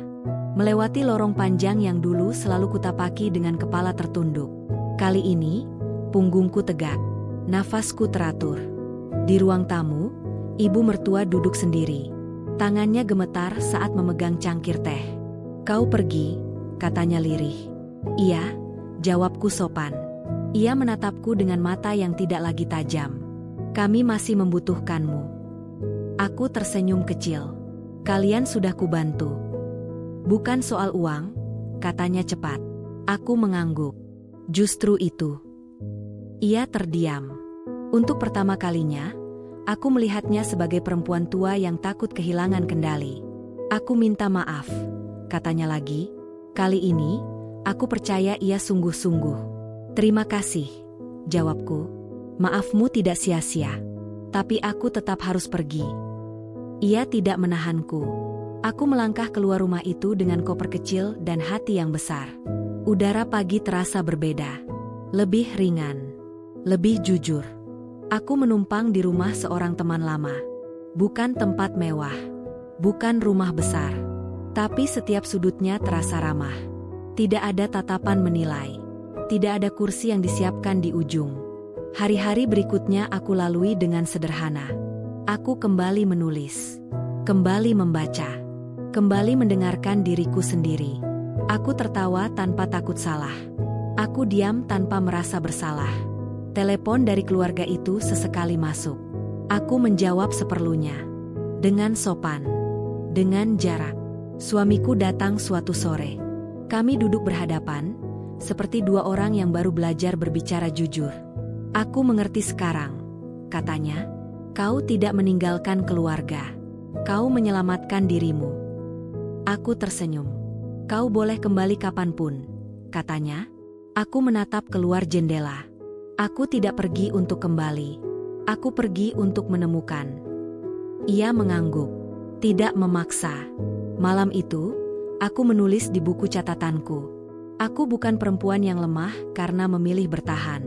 Melewati lorong panjang yang dulu selalu kutapaki dengan kepala tertunduk. Kali ini, punggungku tegak. Nafasku teratur. Di ruang tamu, ibu mertua duduk sendiri. Tangannya gemetar saat memegang cangkir teh. "Kau pergi," katanya lirih. "Iya," jawabku sopan. Ia menatapku dengan mata yang tidak lagi tajam. "Kami masih membutuhkanmu." Aku tersenyum kecil. "Kalian sudah kubantu." "Bukan soal uang," katanya cepat. Aku mengangguk. "Justru itu." Ia terdiam. Untuk pertama kalinya, aku melihatnya sebagai perempuan tua yang takut kehilangan kendali. "Aku minta maaf," katanya lagi. "Kali ini, aku percaya ia sungguh-sungguh." "Terima kasih," jawabku. "Maafmu tidak sia-sia. Tapi aku tetap harus pergi." Ia tidak menahanku. Aku melangkah keluar rumah itu dengan koper kecil dan hati yang besar. Udara pagi terasa berbeda. Lebih ringan. Lebih jujur. Aku menumpang di rumah seorang teman lama. Bukan tempat mewah. Bukan rumah besar. Tapi setiap sudutnya terasa ramah. Tidak ada tatapan menilai. Tidak ada kursi yang disiapkan di ujung. Hari-hari berikutnya aku lalui dengan sederhana. Aku kembali menulis. Kembali membaca. Kembali mendengarkan diriku sendiri. Aku tertawa tanpa takut salah. Aku diam tanpa merasa bersalah. Telepon dari keluarga itu sesekali masuk. Aku menjawab seperlunya. Dengan sopan. Dengan jarak. Suamiku datang suatu sore. Kami duduk berhadapan, seperti dua orang yang baru belajar berbicara jujur. "Aku mengerti sekarang," katanya. "Kau tidak meninggalkan keluarga. Kau menyelamatkan dirimu." Aku tersenyum. "Kau boleh kembali kapanpun," katanya. Aku menatap keluar jendela. Aku tidak pergi untuk kembali. Aku pergi untuk menemukan. Ia mengangguk. Tidak memaksa. Malam itu, aku menulis di buku catatanku. Aku bukan perempuan yang lemah karena memilih bertahan.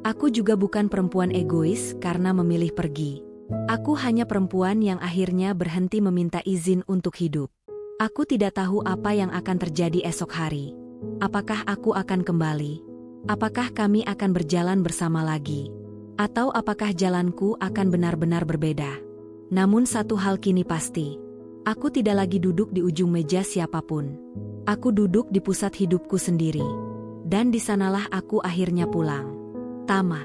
Aku juga bukan perempuan egois karena memilih pergi. Aku hanya perempuan yang akhirnya berhenti meminta izin untuk hidup. Aku tidak tahu apa yang akan terjadi esok hari. Apakah aku akan kembali? Apakah kami akan berjalan bersama lagi? Atau apakah jalanku akan benar-benar berbeda? Namun satu hal kini pasti. Aku tidak lagi duduk di ujung meja siapapun. Aku duduk di pusat hidupku sendiri. Dan di sanalah aku akhirnya pulang. Tama.